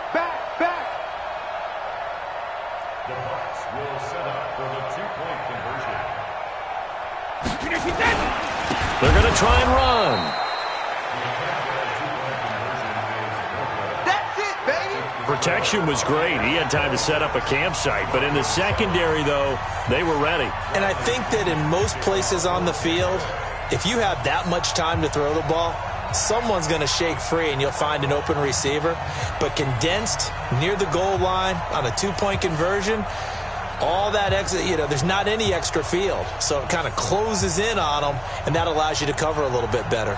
[SPEAKER 2] The Bucs will set up for the 2-point conversion. They're going to try and run.
[SPEAKER 5] That's it, baby.
[SPEAKER 2] Protection was great. He had time to set up a campsite. But in the secondary, though, they were ready.
[SPEAKER 3] And I think that in most places on the field, if you have that much time to throw the ball, someone's going to shake free and you'll find an open receiver. But condensed near the goal line on a 2-point conversion, all that extra, there's not any extra field. So it kind of closes in on them, and that allows you to cover a little bit better.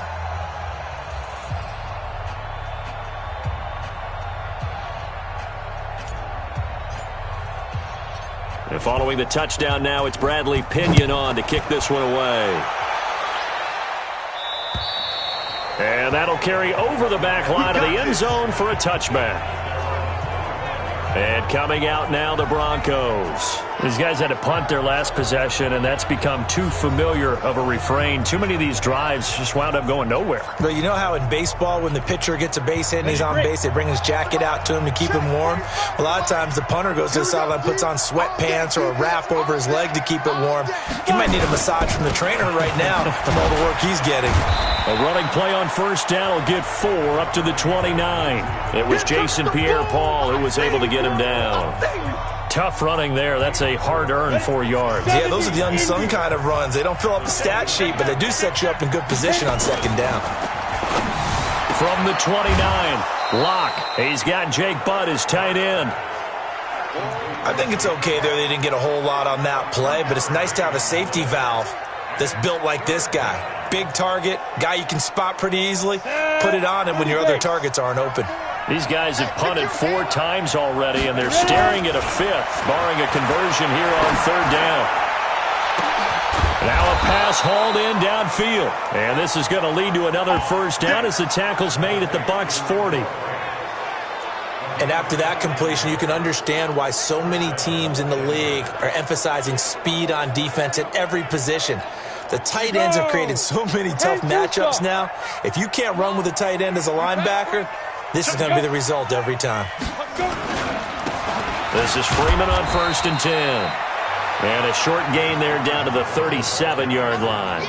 [SPEAKER 2] And following the touchdown now, it's Bradley Pinion on to kick this one away. And that'll carry over the back line of the end zone for a touchback. And coming out now, the Broncos. These guys had to punt their last possession, and that's become too familiar of a refrain. Too many of these drives just wound up going nowhere.
[SPEAKER 3] But you know how in baseball, when the pitcher gets a base hit and he's on base, they bring his jacket out to him to keep him warm? A lot of times the punter goes to the sideline, puts on sweatpants or a wrap over his leg to keep it warm. He might need a massage from the trainer right now from all the work he's getting.
[SPEAKER 2] A running play on first down will get 4 up to the 29. It was Jason Pierre-Paul who was able to get him down. Tough running there. That's a hard-earned 4 yards.
[SPEAKER 3] Yeah, those are the unsung kind of runs. They don't fill up the stat sheet, but they do set you up in good position on second down.
[SPEAKER 2] From the 29, Locke. He's got Jake Butt as tight end.
[SPEAKER 3] I think it's okay there. They didn't get a whole lot on that play, but it's nice to have a safety valve that's built like this guy. Big target, guy you can spot pretty easily. Put it on him when your other targets aren't open.
[SPEAKER 2] These guys have punted 4 times already, and they're staring at a 5th, barring a conversion here on third down. Now a pass hauled in downfield. And this is going to lead to another first down as the tackle's made at the Bucs 40.
[SPEAKER 3] And after that completion, you can understand why so many teams in the league are emphasizing speed on defense at every position. The tight ends have created so many tough matchups now. If you can't run with a tight end as a linebacker, this is going to be the result every time.
[SPEAKER 2] This is Freeman on 1st and 10. And a short gain there down to the 37-yard line.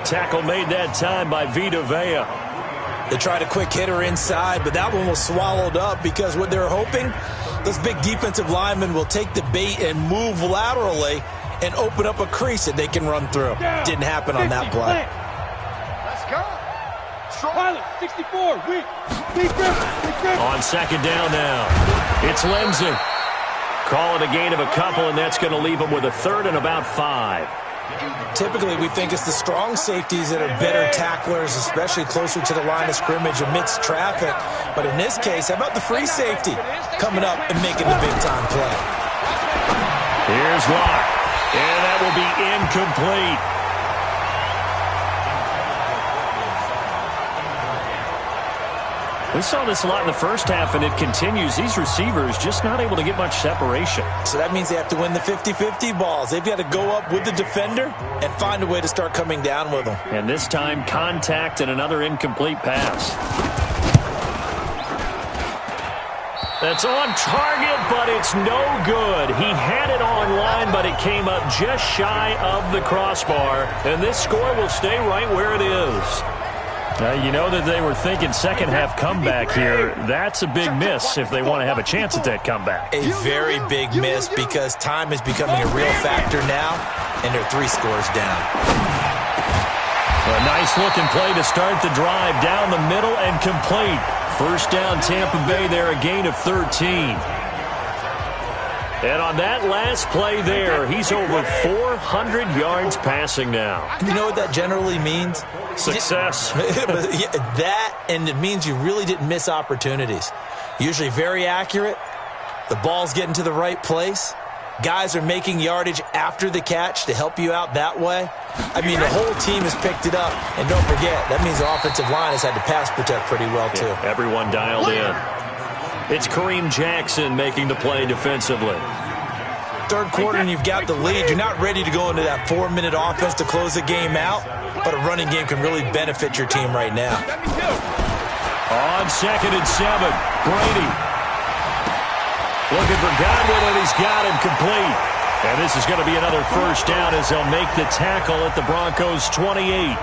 [SPEAKER 2] Tackle made that time by Vita Vea.
[SPEAKER 3] They tried a quick hitter inside, but that one was swallowed up because what they're hoping, those big defensive linemen will take the bait and move laterally and open up a crease that they can run through. Didn't happen on that play.
[SPEAKER 5] Let's go.
[SPEAKER 4] Pilot, 64, weak.
[SPEAKER 2] On second down now, it's Lindsey. Call it a gain of a couple, and that's going to leave them with a 3rd and about 5.
[SPEAKER 3] Typically, we think it's the strong safeties that are better tacklers, especially closer to the line of scrimmage amidst traffic. But in this case, how about the free safety coming up and making the big-time play?
[SPEAKER 2] Here's Locke, and that will be incomplete. We saw this a lot in the first half, and it continues. These receivers just not able to get much separation.
[SPEAKER 3] So that means they have to win the 50-50 balls. They've got to go up with the defender and find a way to start coming down with them.
[SPEAKER 2] And this time, contact and another incomplete pass. That's on target, but it's no good. He had it on line, but it came up just shy of the crossbar. And this score will stay right where it is. You know that they were thinking second-half comeback here. That's a big miss if they want to have a chance at that comeback.
[SPEAKER 3] A very big miss because time is becoming a real factor now, and they're 3 scores down.
[SPEAKER 2] A nice-looking play to start the drive down the middle and complete. First down, Tampa Bay there, a gain of 13. And on that last play there, he's over 400 yards passing now.
[SPEAKER 3] You know what that generally means?
[SPEAKER 2] Success.
[SPEAKER 3] That, and it means you really didn't miss opportunities. Usually very accurate. The ball's getting to the right place. Guys are making yardage after the catch to help you out that way. I mean, the whole team has picked it up. And don't forget, that means the offensive line has had to pass protect pretty well, too.
[SPEAKER 2] Yeah, everyone dialed in. It's Kareem Jackson making the play defensively.
[SPEAKER 3] Third quarter and you've got the lead. You're not ready to go into that 4-minute offense to close the game out, but a running game can really benefit your team right now.
[SPEAKER 2] On 2nd and 7, Brady. Looking for Godwin, and he's got him complete. And this is going to be another first down as they'll make the tackle at the Broncos' 28.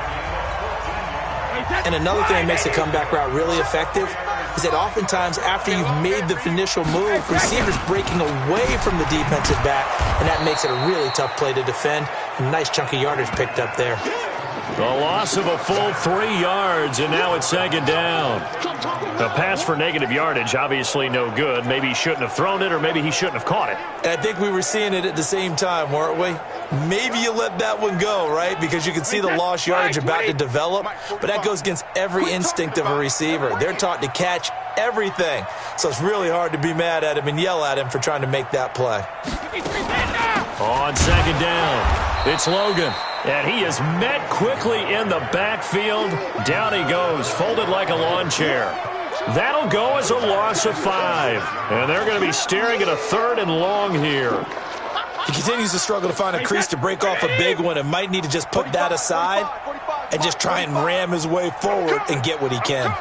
[SPEAKER 3] And another thing that makes the comeback route really effective is that oftentimes after you've made the initial move, receivers breaking away from the defensive back, and that makes it a really tough play to defend. A nice chunk of yardage picked up there.
[SPEAKER 2] The loss of a full 3 yards, and now it's 2nd down. A pass for negative yardage, obviously no good. Maybe he shouldn't have thrown it, or maybe he shouldn't have caught it.
[SPEAKER 3] And I think we were seeing it at the same time, weren't we? Maybe you let that one go, right? Because you can see the lost yardage about to develop, but that goes against every instinct of a receiver. They're taught to catch everything, so it's really hard to be mad at him and yell at him for trying to make that play.
[SPEAKER 2] On 2nd down, it's Logan. And he is met quickly in the backfield. Down he goes, folded like a lawn chair. That'll go as a loss of 5. And they're going to be staring at a 3rd and long here.
[SPEAKER 3] He continues to struggle to find a crease to break off a big one and might need to just put that aside and just try and ram his way forward and get what he can.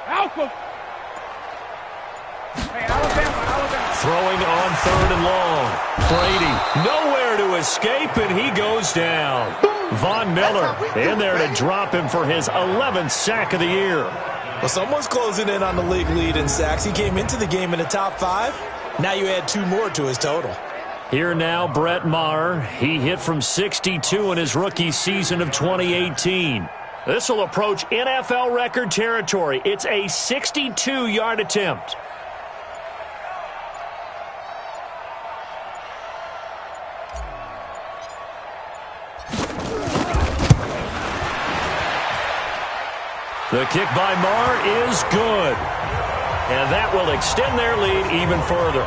[SPEAKER 4] Alpha.
[SPEAKER 2] Throwing on 3rd and long. Brady nowhere to escape, and he goes down. Von Miller in there to drop him for his 11th sack of the year.
[SPEAKER 3] Well, someone's closing in on the league lead in sacks. He came into the game in the top 5. Now you add 2 more to his total.
[SPEAKER 2] Here now, Brett Maher. He hit from 62 in his rookie season of 2018. This will approach NFL record territory. It's a 62-yard attempt. The kick by Maher is good. And that will extend their lead even further.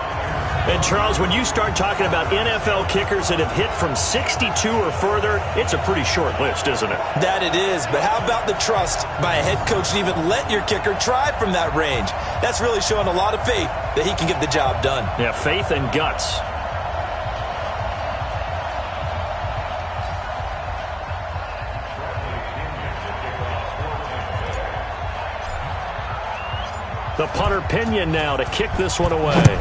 [SPEAKER 2] And, Charles, when you start talking about NFL kickers that have hit from 62 or further, it's a pretty short list, isn't it?
[SPEAKER 3] That it is. But how about the trust by a head coach to even let your kicker try from that range? That's really showing a lot of faith that he can get the job done.
[SPEAKER 2] Yeah, faith and guts. The punter Pinion now to kick this one away.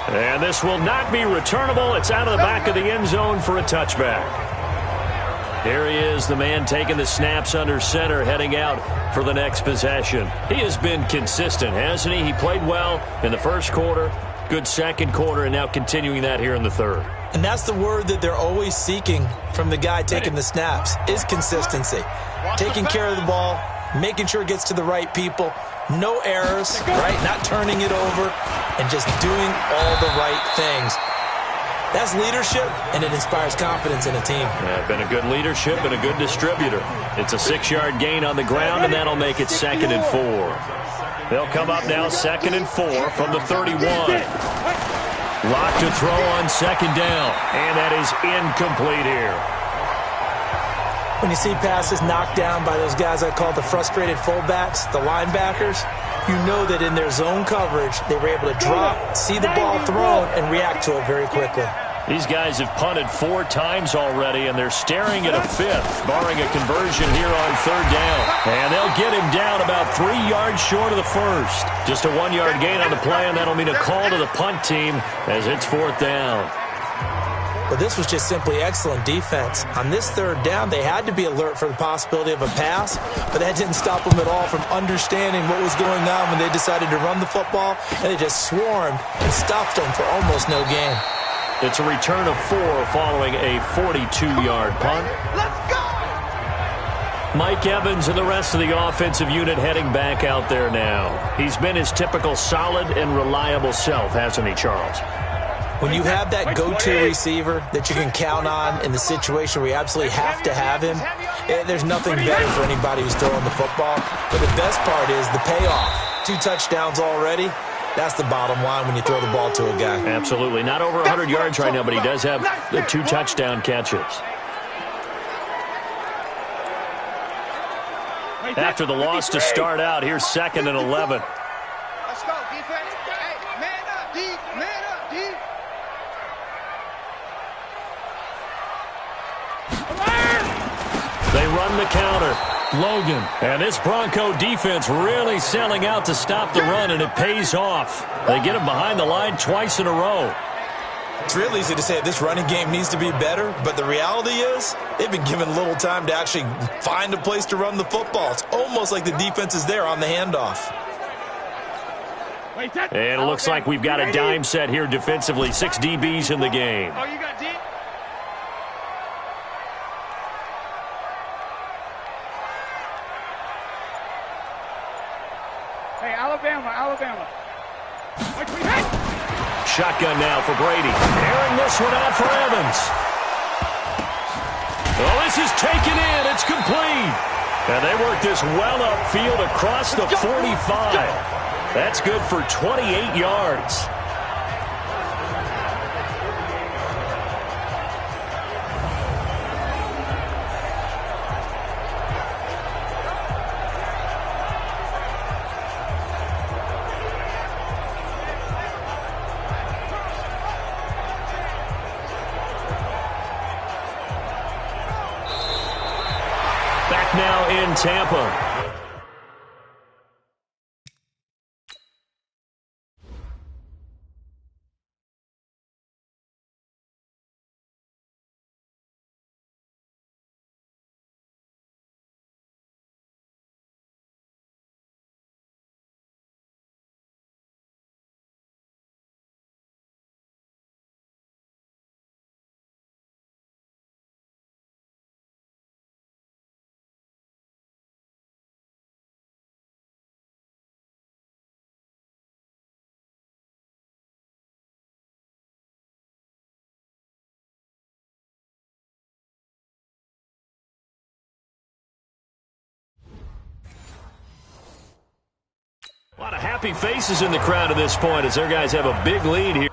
[SPEAKER 2] And this will not be returnable. It's out of the back of the end zone for a touchback. Here he is, the man taking the snaps under center, heading out for the next possession. He has been consistent, hasn't he? He played well in the first quarter, good second quarter, and now continuing that here in the third.
[SPEAKER 3] And that's the word that they're always seeking from the guy taking the snaps, is consistency. Taking care of the ball, making sure it gets to the right people, no errors, right? Not turning it over, and just doing all the right things. That's leadership, and it inspires confidence in a team.
[SPEAKER 2] Yeah, been a good leadership and a good distributor. It's a 6-yard gain on the ground, and that'll make it 2nd and 4. They'll come up now 2nd and 4 from the 31. Lock to throw on 2nd down, and that is incomplete here.
[SPEAKER 3] When you see passes knocked down by those guys I call the frustrated fullbacks, the linebackers, you know that in their zone coverage, they were able to drop, see the ball thrown, and react to it very quickly.
[SPEAKER 2] These guys have punted 4 times already, and they're staring at a 5th, barring a conversion here on 3rd down. And they'll get him down about 3 yards short of the first. Just a 1-yard gain on the play, and that'll mean a call to the punt team as it's 4th down.
[SPEAKER 3] But this was just simply excellent defense. On this 3rd down, they had to be alert for the possibility of a pass, but that didn't stop them at all from understanding what was going on when they decided to run the football, and they just swarmed and stopped them for almost no gain.
[SPEAKER 2] It's a return of 4 following a 42-yard punt.
[SPEAKER 5] Let's go!
[SPEAKER 2] Mike Evans and the rest of the offensive unit heading back out there now. He's been his typical solid and reliable self, hasn't he, Charles?
[SPEAKER 3] When you have that go-to receiver that you can count on in the situation where you absolutely have to have him, there's nothing better for anybody who's throwing the football. But the best part is the payoff. 2 touchdowns already. That's the bottom line when you throw the ball to a guy.
[SPEAKER 2] Absolutely. Not over 100 yards right now, but he does have the 2 touchdown catches. After the loss to start out, here's 2nd and 11.
[SPEAKER 5] Let's go, defense. Hey, man up, D. Man up, D.
[SPEAKER 2] They run the counter. Logan. And this Bronco defense really selling out to stop the run, and it pays off. They get him behind the line twice in a row.
[SPEAKER 3] It's real easy to say this running game needs to be better, but the reality is they've been given little time to actually find a place to run the football. It's almost like the defense is there on the handoff.
[SPEAKER 2] And it looks like we've got a dime set here defensively. 6 DBs in the game.
[SPEAKER 4] Oh, you got D? Hey, Alabama.
[SPEAKER 2] Shotgun now for Brady. Airing this one out for Evans. Oh, this is taken in. It's complete. And they work this well upfield across the 45. That's good for 28 yards. Back now in Tampa. A lot of happy faces in the crowd at this point as their guys have a big lead here.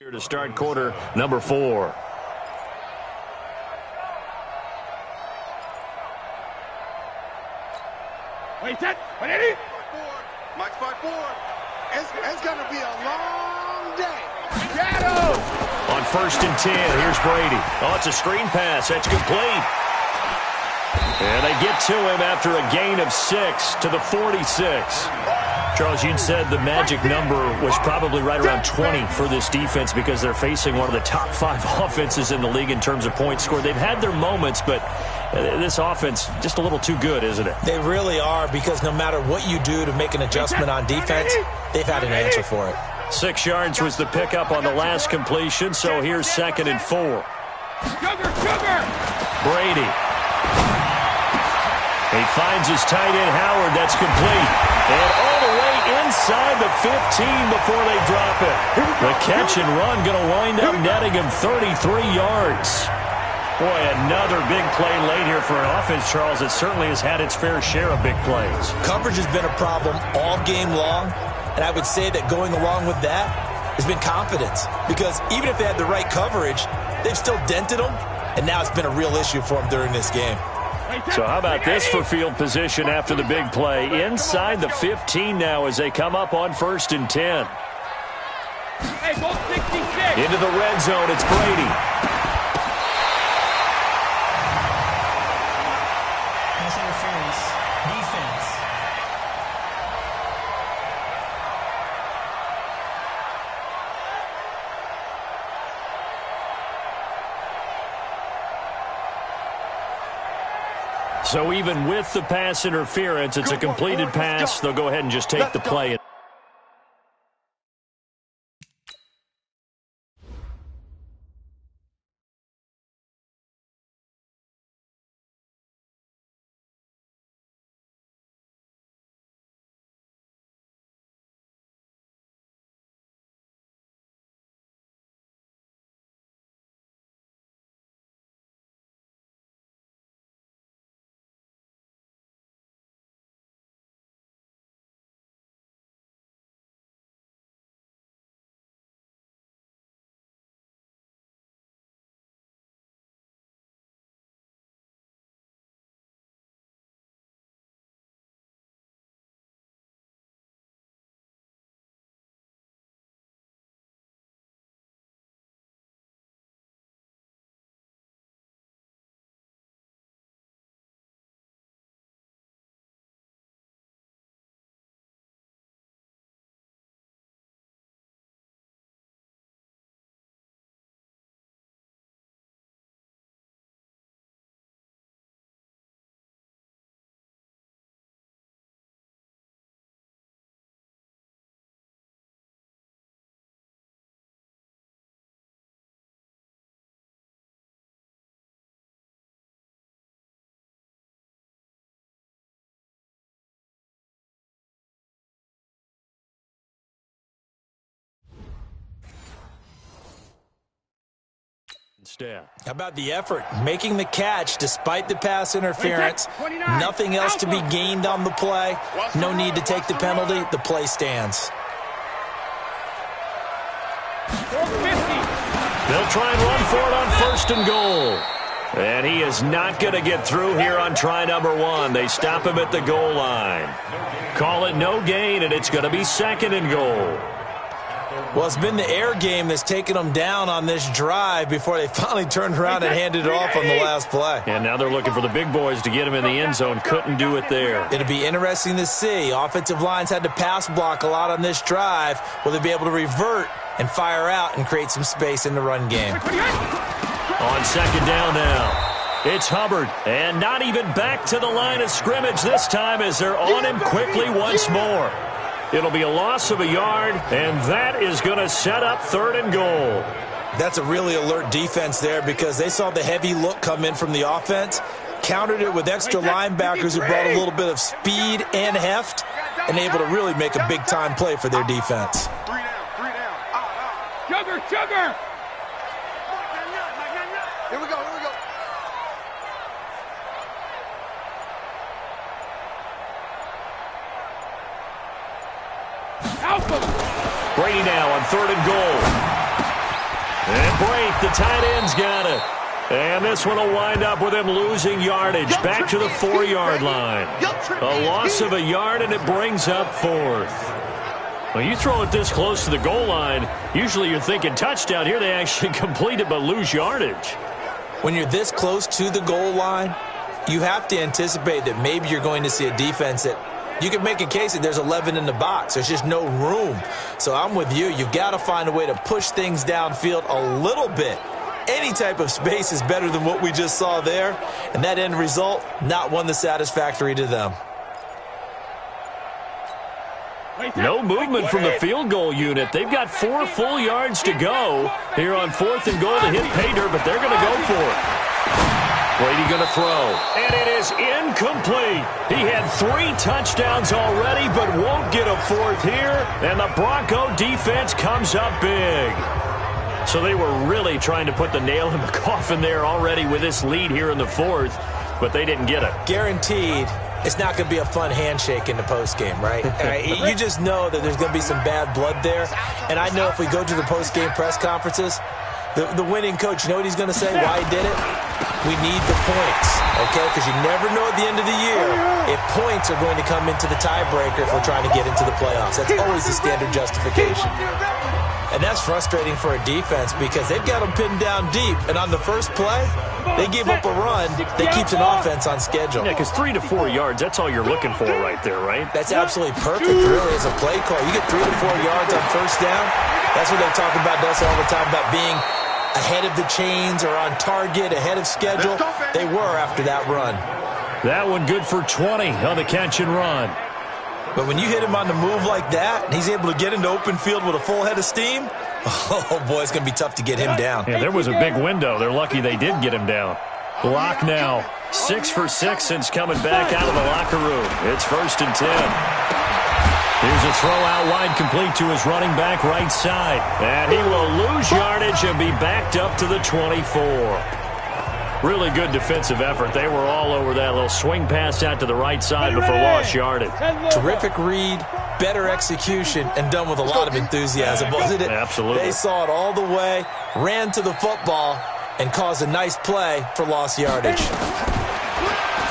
[SPEAKER 2] Here to start quarter number 4.
[SPEAKER 5] Wait, set. Ready? Mike's 5-4. It's going to be a long day. Shadow!
[SPEAKER 2] On 1st and 10, here's Brady. Oh, it's a screen pass. That's complete. And they get to him after a gain of 6 to the 46. Charles, you'd said the magic number was probably right around 20 for this defense because they're facing one of the top 5 offenses in the league in terms of points scored. They've had their moments, but this offense just a little too good, isn't it?
[SPEAKER 3] They really are, because no matter what you do to make an adjustment on defense, they've had an answer for it.
[SPEAKER 2] 6 yards was the pickup on the last completion, so here's 2nd and 4. Brady. He finds his tight end, Howard. That's complete. And all the way inside the 15 before they drop it. The catch and run going to wind up netting him 33 yards. Boy, another big play late here for an offense, Charles, that certainly has had its fair share of big plays.
[SPEAKER 3] Coverage has been a problem all game long, and I would say that going along with that has been confidence. Because even if they had the right coverage, they've still dented them, and now it's been a real issue for them during this game.
[SPEAKER 2] So how about this for field position after the big play? Inside the 15 now as they come up on 1st and 10. Into the red zone, it's Brady.
[SPEAKER 6] Pass interference. Defense.
[SPEAKER 2] So even with the pass interference, it's a completed pass. They'll go ahead and just take the play. Instead.
[SPEAKER 3] How about the effort? Making the catch despite the pass interference. Nothing else to be gained on the play. No need to take the penalty. The play stands.
[SPEAKER 2] They'll try and run for it on 1st and goal. And he is not going to get through here on try number 1. They stop him at the goal line. Call it no gain, and it's going to be 2nd and goal.
[SPEAKER 3] Well, it's been the air game that's taken them down on this drive before they finally turned around and handed it off on the last play.
[SPEAKER 2] And now they're looking for the big boys to get him in the end zone. Couldn't do it there.
[SPEAKER 3] It'll be interesting to see. Offensive lines had to pass block a lot on this drive. Will they be able to revert and fire out and create some space in the run game?
[SPEAKER 2] On 2nd down now, it's Hubbard. And not even back to the line of scrimmage this time as they're on him quickly once more. It'll be a loss of a yard, and that is going to set up 3rd and goal.
[SPEAKER 3] That's a really alert defense there because they saw the heavy look come in from the offense, countered it with extra linebackers who brought a little bit of speed and heft, and able to really make a big-time play for their defense.
[SPEAKER 5] 3 down.
[SPEAKER 4] Sugar!
[SPEAKER 5] Here we go.
[SPEAKER 2] Brady now on 3rd and goal. break. The tight end's got it. And this one will wind up with him losing yardage back to the 4-yard line. A loss of a yard, and it brings up 4th. Well, you throw it this close to the goal line, usually you're thinking touchdown. Here they actually complete it but lose yardage.
[SPEAKER 3] When you're this close to the goal line, you have to anticipate that maybe you're going to see a defense that you can make a case that there's 11 in the box. There's just no room. So I'm with you. You've got to find a way to push things downfield a little bit. Any type of space is better than what we just saw there. And that end result, not one that's satisfactory to them.
[SPEAKER 2] No movement from the field goal unit. They've got 4 full yards to go here on 4th and goal to hit pay dirt, but they're going to go for it. Brady going to throw, and it is incomplete. He had 3 touchdowns already, but won't get a 4th here, and the Bronco defense comes up big. So they were really trying to put the nail in the coffin there already with this lead here in the 4th, but they didn't get it.
[SPEAKER 3] Guaranteed. It's not going to be a fun handshake in the postgame, right? You just know that there's going to be some bad blood there. And I know if we go to the postgame press conferences, the winning coach, you know what he's going to say, why he did it? We need the points, okay? Because you never know at the end of the year if points are going to come into the tiebreaker if we're trying to get into the playoffs. That's always the standard justification. And that's frustrating for a defense because they've got them pinned down deep. And on the first play, they give up a run that keeps an offense on schedule.
[SPEAKER 2] Yeah, because 3 to 4 yards, that's all you're looking for right there, right?
[SPEAKER 3] That's absolutely perfect, really, as a play call. You get 3 to 4 yards on first down. That's what they talk about us all the time, about being ahead of the chains or on target, ahead of schedule. They were after that run.
[SPEAKER 2] That one good for 20 on the catch and run.
[SPEAKER 3] But when you hit him on the move like that, and he's able to get into open field with a full head of steam, oh, boy, it's going to be tough to get him down.
[SPEAKER 2] Yeah, there was a big window. They're lucky they did get him down. Block now. 6 for 6 since coming back out of the locker room. It's 1st and 10. Here's a throw out wide, complete to his running back right side. And he will lose yardage and be backed up to the 24. Really good defensive effort. They were all over that little swing pass out to the right side before lost yardage.
[SPEAKER 3] Terrific read, better execution, and done with a lot of enthusiasm, wasn't it?
[SPEAKER 2] Absolutely.
[SPEAKER 3] They saw it all the way, ran to the football, and caused a nice play for lost yardage.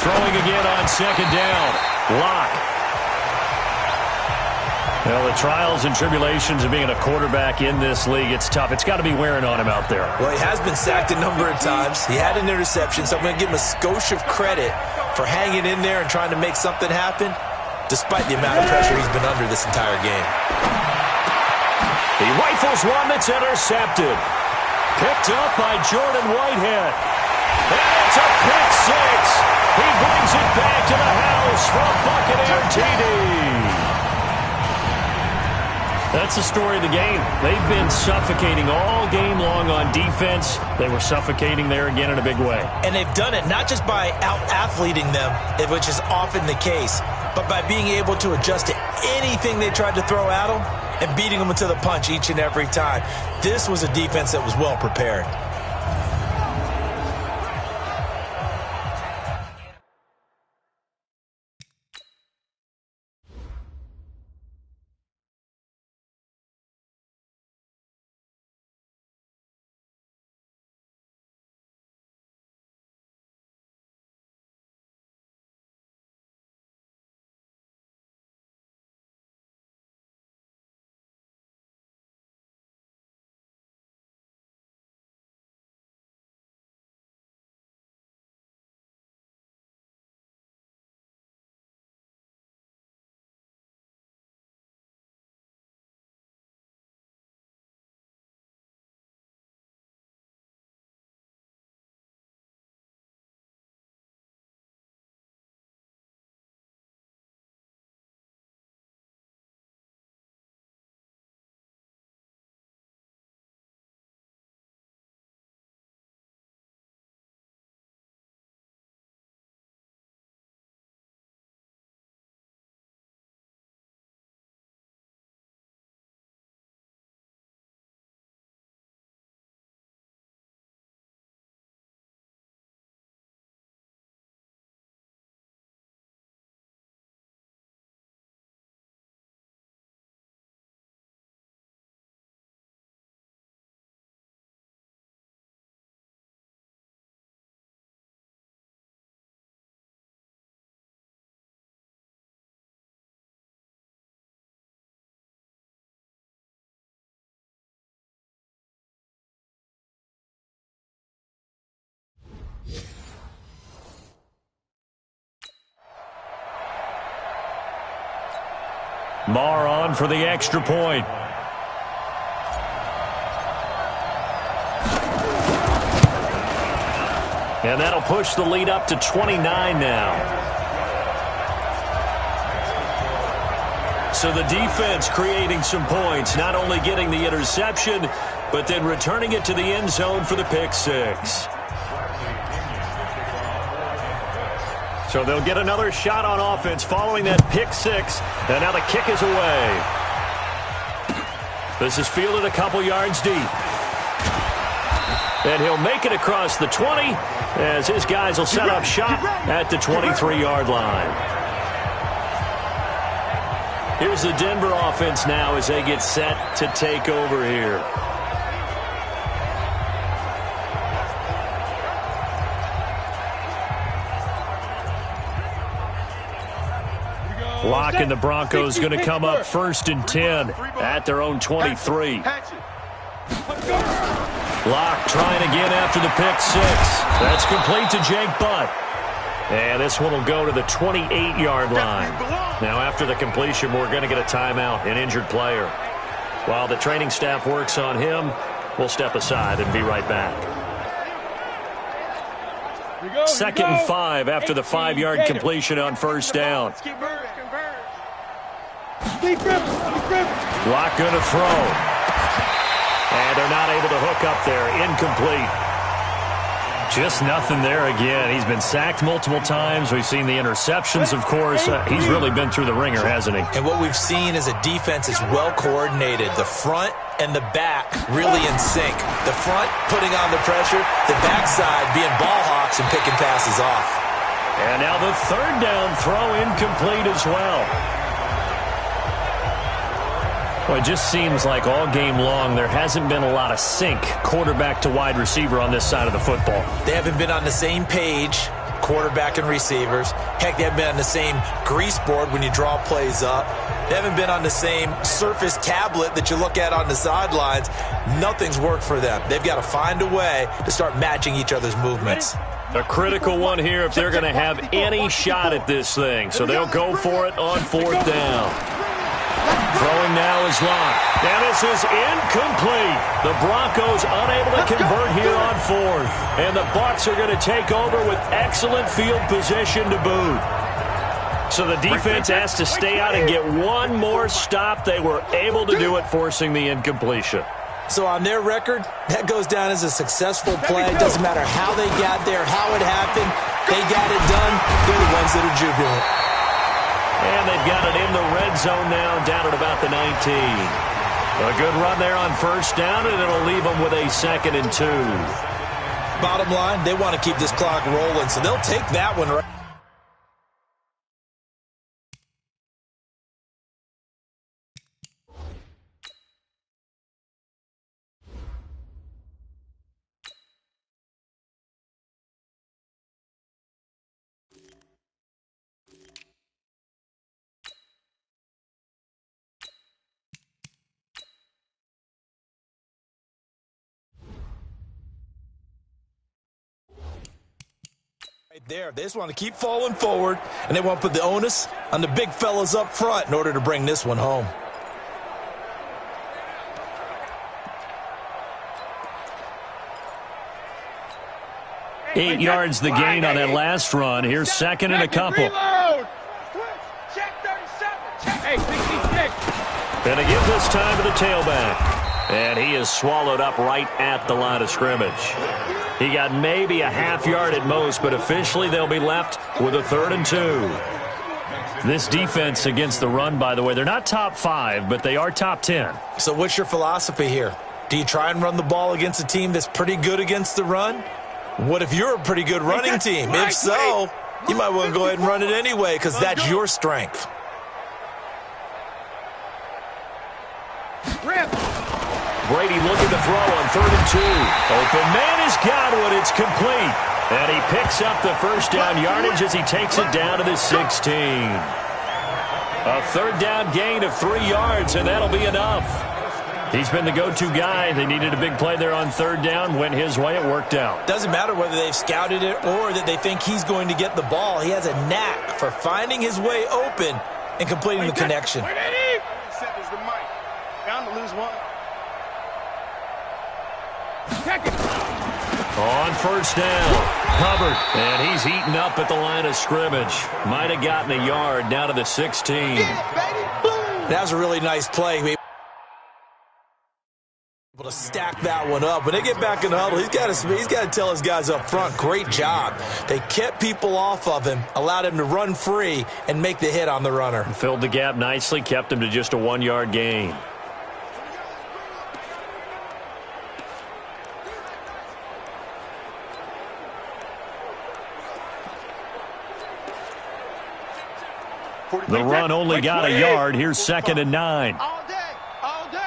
[SPEAKER 2] Throwing again on 2nd down. Lock. Well, the trials and tribulations of being a quarterback in this league, it's tough. It's got to be wearing on him out there.
[SPEAKER 3] Well, he has been sacked a number of times. He had an interception, so I'm going to give him a skosh of credit for hanging in there and trying to make something happen, despite the amount of pressure he's been under this entire game.
[SPEAKER 2] He rifles one that's intercepted. Picked up by Jordan Whitehead. And it's a pick 6. He brings it back to the house for a Buccaneer TD. That's the story of the game. They've been suffocating all game long on defense. They were suffocating there again in a big way.
[SPEAKER 3] And they've done it not just by out-athleting them, which is often the case, but by being able to adjust to anything they tried to throw at them and beating them to the punch each and every time. This was a defense that was well prepared.
[SPEAKER 2] Marr on for the extra point. And that'll push the lead up to 29 now. So the defense creating some points, not only getting the interception, but then returning it to the end zone for the pick six. So they'll get another shot on offense following that pick six. And now the kick is away. This is fielded a couple yards deep. And he'll make it across the 20 as his guys will set up shop at the 23-yard line. Here's the Denver offense now as they get set to take over here. Lock and the Broncos going to come up 1st and 10 at their own 23. Lock trying again after the pick six. That's complete to Jake Butt. And this one will go to the 28-yard line. Now, after the completion, we're going to get a timeout, an injured player. While the training staff works on him, we'll step aside and be right back. 2nd and 5 after the 5-yard completion on 1st down. Lock going to throw. And they're not able to hook up there. Incomplete. Just nothing there again. He's been sacked multiple times. We've seen the interceptions, of course. He's really been through the ringer, hasn't he?
[SPEAKER 3] And what we've seen is a defense is well coordinated. The front and the back really in sync. The front putting on the pressure, the backside being ball hawks and picking passes off.
[SPEAKER 2] And now the 3rd down throw incomplete as well. Well, it just seems like all game long there hasn't been a lot of sync quarterback to wide receiver on this side of the football.
[SPEAKER 3] They haven't been on the same page, quarterback and receivers. Heck, they haven't been on the same grease board when you draw plays up. They haven't been on the same surface tablet that you look at on the sidelines. Nothing's worked for them. They've got to find a way to start matching each other's movements.
[SPEAKER 2] A critical one here if they're going to have any shot at this thing. So they'll go for it on 4th down. Throwing now is Lock. And this is incomplete. The Broncos unable to convert here on 4th. And the Bucs are going to take over with excellent field position to boot. So the defense has to stay out and get one more stop. They were able to do it, forcing the incompletion.
[SPEAKER 3] So on their record, that goes down as a successful play. It doesn't matter how they got there, how it happened. They got it done. They're the ones that are jubilant.
[SPEAKER 2] And they've got it in the red zone now, down at about the 19. A good run there on 1st down, and it'll leave them with a 2nd and 2.
[SPEAKER 3] Bottom line, they want to keep this clock rolling, so they'll take that one right. There, they just want to keep falling forward, and they want to put the onus on the big fellas up front in order to bring this one home.
[SPEAKER 2] Eight yards the gain on that last run. Here's 2nd and a couple.
[SPEAKER 4] Check 37. Hey, 66.
[SPEAKER 2] And a give this time to the tailback. And he is swallowed up right at the line of scrimmage. He got maybe a half yard at most, but officially they'll be left with a 3rd and 2. This defense against the run, by the way, they're not top 5, but they are top 10.
[SPEAKER 3] So what's your philosophy here? Do you try and run the ball against a team that's pretty good against the run? What if you're a pretty good running team? If so, you might want to go ahead and run it anyway because that's your strength.
[SPEAKER 2] Brady looking to throw on 3rd and 2. Open man is Godwin. It's complete. And he picks up the 1st down yardage as he takes it down to the 16. A 3rd down gain of 3 yards, and that'll be enough. He's been the go-to guy. They needed a big play there on 3rd down. Went his way. It worked out.
[SPEAKER 3] Doesn't matter whether they've scouted it or that they think he's going to get the ball. He has a knack for finding his way open and completing the connection.
[SPEAKER 5] minus one.
[SPEAKER 2] On first down, covered, and he's eaten up at the line of scrimmage. Might have gotten a yard down to the 16.
[SPEAKER 5] Yeah, baby, boom.
[SPEAKER 3] That was a really nice play. Able to stack that one up. When they get back in the huddle, he's got to tell his guys up front, great job. They kept people off of him, allowed him to run free and make the hit on the runner.
[SPEAKER 2] Filled the gap nicely, kept him to just a 1-yard gain. The run only got a yard. Here's 2nd and 9.
[SPEAKER 5] All day, all day.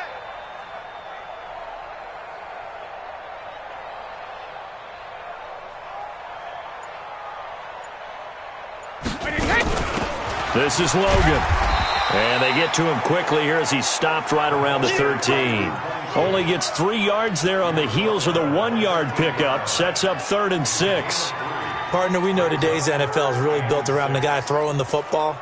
[SPEAKER 2] This is Logan. And they get to him quickly here as he's stopped right around the 13. Only gets 3 yards there on the heels of the 1-yard pickup. Sets up 3rd and 6.
[SPEAKER 3] Partner, we know today's NFL is really built around the guy throwing the football.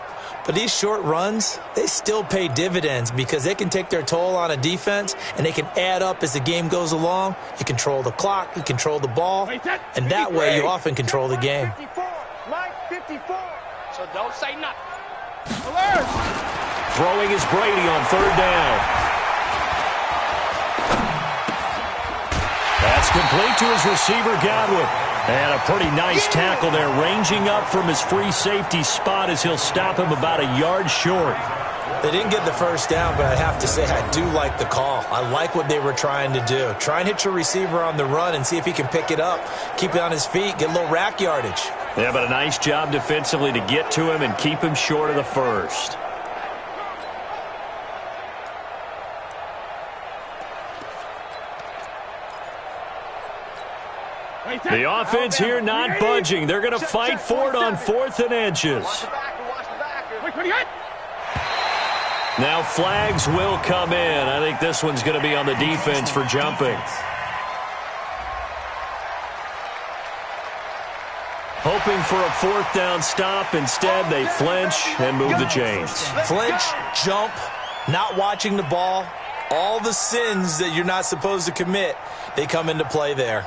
[SPEAKER 3] But these short runs, they still pay dividends because they can take their toll on a defense and they can add up as the game goes along. You control the clock, you control the ball, and that way you often control the game.
[SPEAKER 5] 54, Mike 54.
[SPEAKER 4] So don't say nothing.
[SPEAKER 5] Alert!
[SPEAKER 2] Throwing is Brady on 3rd down. That's complete to his receiver, Godwin. And a pretty nice tackle there, ranging up from his free safety spot as he'll stop him about a yard short.
[SPEAKER 3] They didn't get the first down, but I have to say I do like the call. I like what they were trying to do. Try and hit your receiver on the run and see if he can pick it up, keep it on his feet, get a little rack yardage.
[SPEAKER 2] Yeah, but a nice job defensively to get to him and keep him short of the first. The offense here not budging. They're going to fight for it on 4th and inches. Now flags will come in. I think this one's going to be on the defense for jumping. Hoping for a 4th down stop. Instead, they flinch and move the chains.
[SPEAKER 3] Flinch, jump, not watching the ball. All the sins that you're not supposed to commit, they come into play there.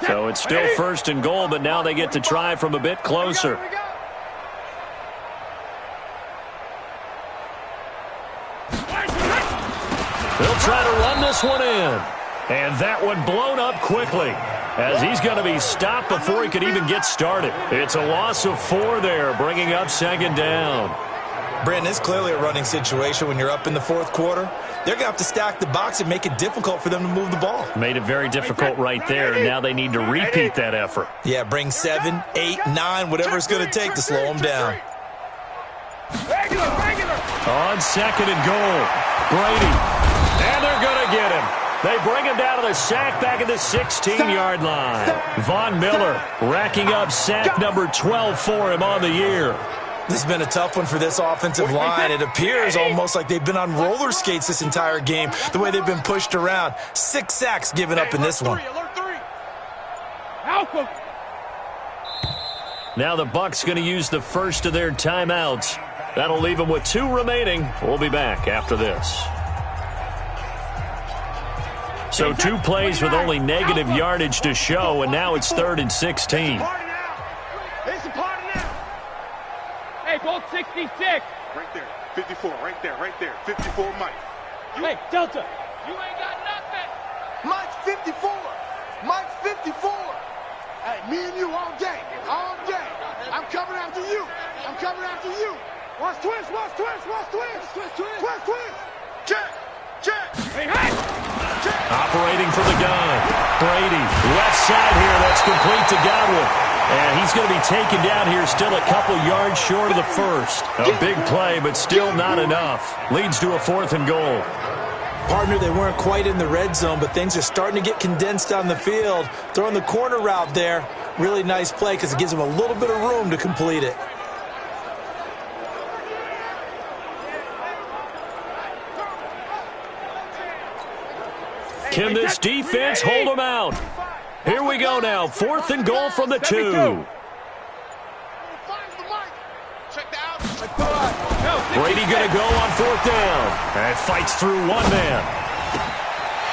[SPEAKER 2] So it's still 1st and goal, but now they get to try from a bit closer. They'll try to run this one in. And that one blown up quickly as he's going to be stopped before he could even get started. It's a loss of 4 there, bringing up 2nd down.
[SPEAKER 3] Brandon, it's clearly a running situation when you're up in the 4th quarter. They're going to have to stack the box and make it difficult for them to move the ball.
[SPEAKER 2] Made it very difficult right there. Now they need to repeat that effort.
[SPEAKER 3] Yeah, bring 7, 8, 9, whatever it's going to take to slow them down.
[SPEAKER 2] On 2nd and goal, Brady. And they're going to get him. They bring him down to the sack back at the 16-yard line. Von Miller racking up sack number 12 for him on the year.
[SPEAKER 3] This has been a tough one for this offensive line. It appears almost like they've been on roller skates this entire game, the way they've been pushed around. 6 sacks given up in this one.
[SPEAKER 2] Now the Bucs going to use the first of their timeouts. That'll leave them with 2 remaining. We'll be back after this. So 2 plays with only negative yardage to show, and now it's 3rd and 16.
[SPEAKER 4] Hey, bolt 66.
[SPEAKER 5] Right there, 54, right there, 54, Mike.
[SPEAKER 4] Hey, Delta. You ain't got nothing.
[SPEAKER 5] Mike's 54. Mike's 54. Hey, me and you all day, all day. I'm coming after you. I'm coming after you. Watch twist, watch twist, watch twist. Twist, twist. Check, check.
[SPEAKER 4] Hey, hey.
[SPEAKER 5] Check.
[SPEAKER 2] Operating for the gun. Brady, left side here. That's complete to Godwin. And he's going to be taken down here, still a couple yards short of the first. A big play, but still not enough. Leads to a 4th and goal.
[SPEAKER 3] Partner, they weren't quite in the red zone, but things are starting to get condensed on the field. Throwing the corner route there, really nice play because it gives them a little bit of room to complete it.
[SPEAKER 2] Can this defense hold them out? Here we go now. 4th and goal from the 2. Brady going to go on 4th down. And fights through one man.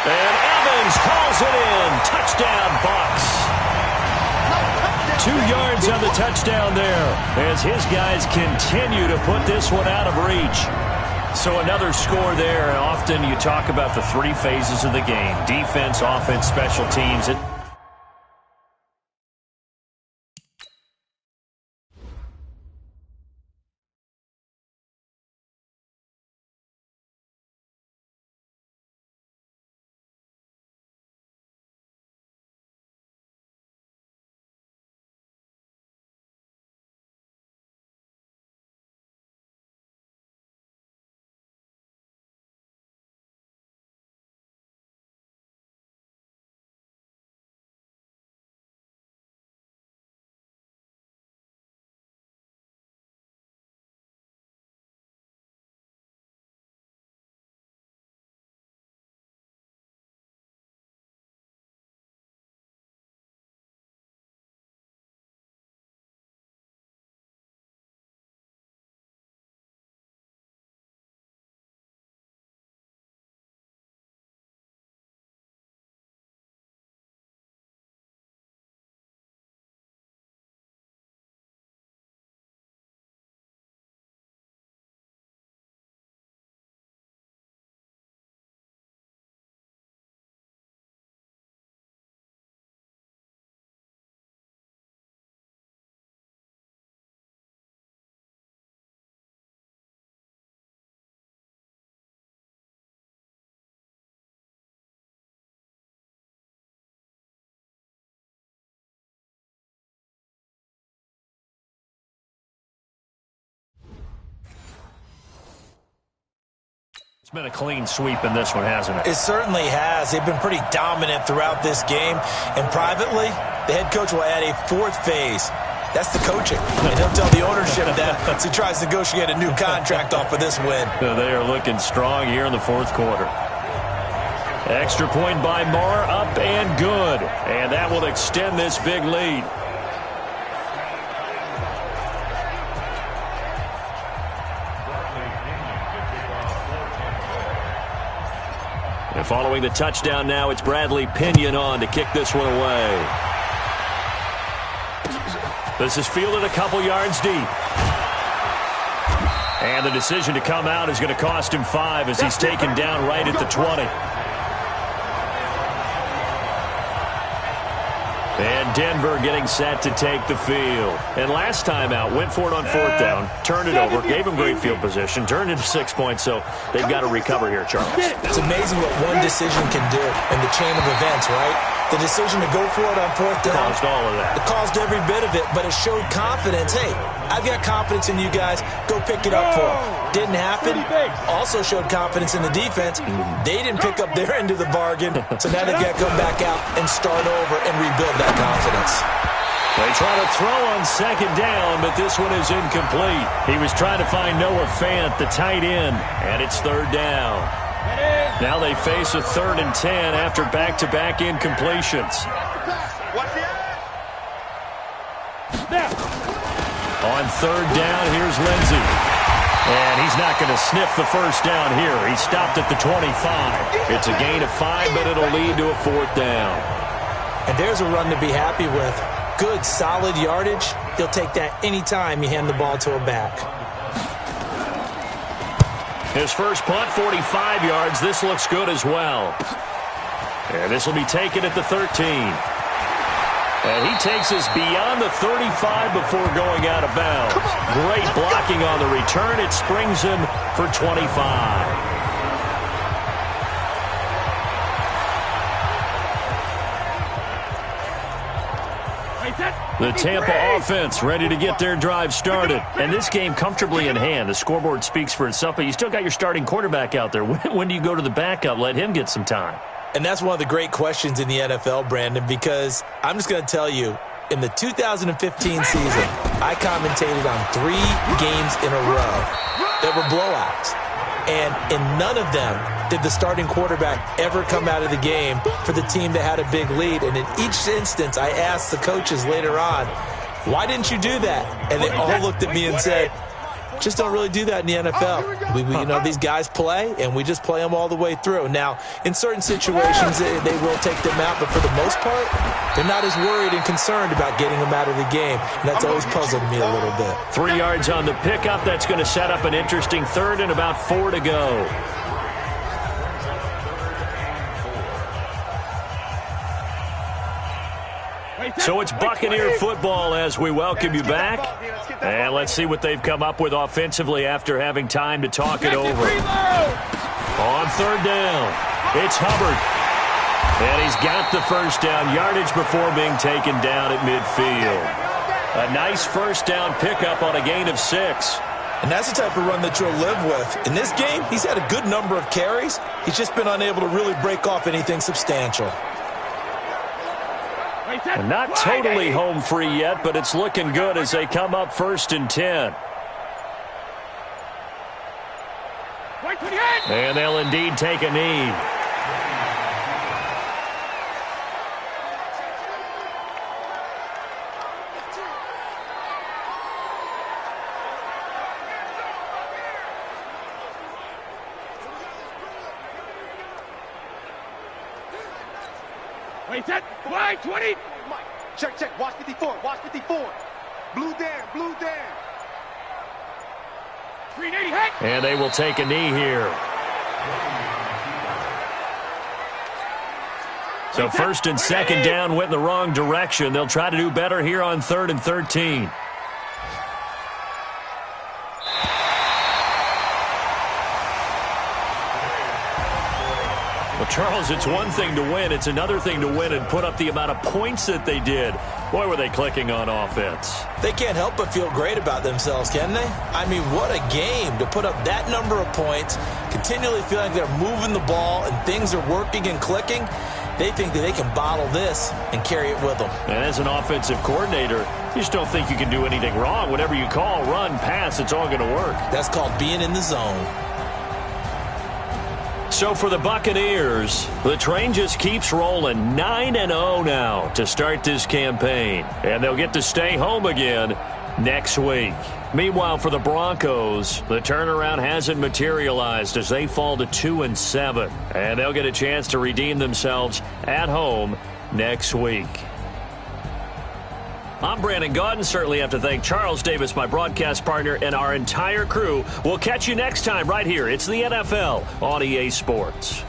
[SPEAKER 2] And Evans calls it in. Touchdown, Bucs. 2 yards on the touchdown there as his guys continue to put this one out of reach. So another score there. Often you talk about the 3 phases of the game. Defense, offense, special teams. It's been a clean sweep in this one, hasn't it?
[SPEAKER 3] It certainly has. They've been pretty dominant throughout this game. And privately, the head coach will add a 4th phase. That's the coaching. And he'll tell the ownership that as he tries to negotiate a new contract off of this win.
[SPEAKER 2] They are looking strong here in the 4th quarter. Extra point by Moore, up and good. And that will extend this big lead. And following the touchdown now, it's Bradley Pinion on to kick this one away. This is fielded a couple yards deep. And the decision to come out is going to cost him 5 as he's taken down right at the 20. And Denver getting set to take the field. And last time out, went for it on 4th down, turned it over, gave him great field position, turned into 6 points, so they've got to recover here, Charles.
[SPEAKER 3] It's amazing what one decision can do in the chain of events, right? The decision to go for it on 4th down.
[SPEAKER 2] Caused all of that.
[SPEAKER 3] It caused every bit of it, but it showed confidence. Hey, I've got confidence in you guys. Go pick it up for them. Didn't happen. Also showed confidence in the defense. They didn't pick up their end of the bargain, so now they've got to come back out and start over and rebuild that confidence.
[SPEAKER 2] They try to throw on 2nd down, but this one is incomplete. He was trying to find Noah Fant, the tight end, and it's 3rd down. Now they face a 3rd and 10 after back-to-back incompletions. On 3rd down, here's Lindsey. And he's not going to sniff the 1st down here. He stopped at the 25. It's a gain of 5, but it'll lead to a 4th down.
[SPEAKER 3] And there's a run to be happy with. Good, solid yardage. He'll take that anytime you hand the ball to a back.
[SPEAKER 2] His first punt, 45 yards. This looks good as well. And this will be taken at the 13. And he takes us beyond the 35 before going out of bounds. Great blocking on the return. It springs him for 25. The Tampa offense ready to get their drive started. And this game comfortably in hand. The scoreboard speaks for itself, but you still got your starting quarterback out there. When do you go to the backup? Let him get some time.
[SPEAKER 3] And that's one of the great questions in the NFL, Brandon, because I'm just going to tell you, in the 2015 season, I commentated on 3 games in a row that were blowouts. And in none of them did the starting quarterback ever come out of the game for the team that had a big lead. And in each instance, I asked the coaches later on, why didn't you do that? And they all looked at me and said, just don't really do that in the NFL. These guys play, and we just play them all the way through. Now, in certain situations, they will take them out, but for the most part, they're not as worried and concerned about getting them out of the game, and that's always puzzled me a little bit.
[SPEAKER 2] 3 yards on the pickup. That's going to set up an interesting third and about 4 to go. So it's Buccaneer football as we welcome you back. And let's see what they've come up with offensively after having time to talk it over. On third down, it's Hubbard. And he's got the first down yardage before being taken down at midfield. A nice first down pickup on a gain of 6.
[SPEAKER 3] And that's the type of run that you'll live with. In this game, he's had a good number of carries. He's just been unable to really break off anything substantial.
[SPEAKER 2] And not totally home free yet, but it's looking good as they come up 1st and 10. And they'll indeed take a knee.
[SPEAKER 5] Wait, set. Wide, 20. Check. Watch 54. Watch 54. Blue down. 380.
[SPEAKER 2] And they will take a knee here. So 1st and 2nd down went in the wrong direction. They'll try to do better here on 3rd and 13. Well, Charles, it's one thing to win. It's another thing to win and put up the amount of points that they did. Boy, were they clicking on offense.
[SPEAKER 3] They can't help but feel great about themselves, can they? I mean, what a game to put up that number of points, continually feeling like they're moving the ball and things are working and clicking. They think that they can bottle this and carry it with them.
[SPEAKER 2] And as an offensive coordinator, you just don't think you can do anything wrong. Whatever you call, run, pass, it's all going to work.
[SPEAKER 3] That's called being in the zone.
[SPEAKER 2] So for the Buccaneers, the train just keeps rolling. 9-0 now to start this campaign. And they'll get to stay home again next week. Meanwhile, for the Broncos, the turnaround hasn't materialized as they fall to 2-7. And they'll get a chance to redeem themselves at home next week. I'm Brandon Gaudin. Certainly have to thank Charles Davis, my broadcast partner, and our entire crew. We'll catch you next time right here. It's the NFL on EA Sports.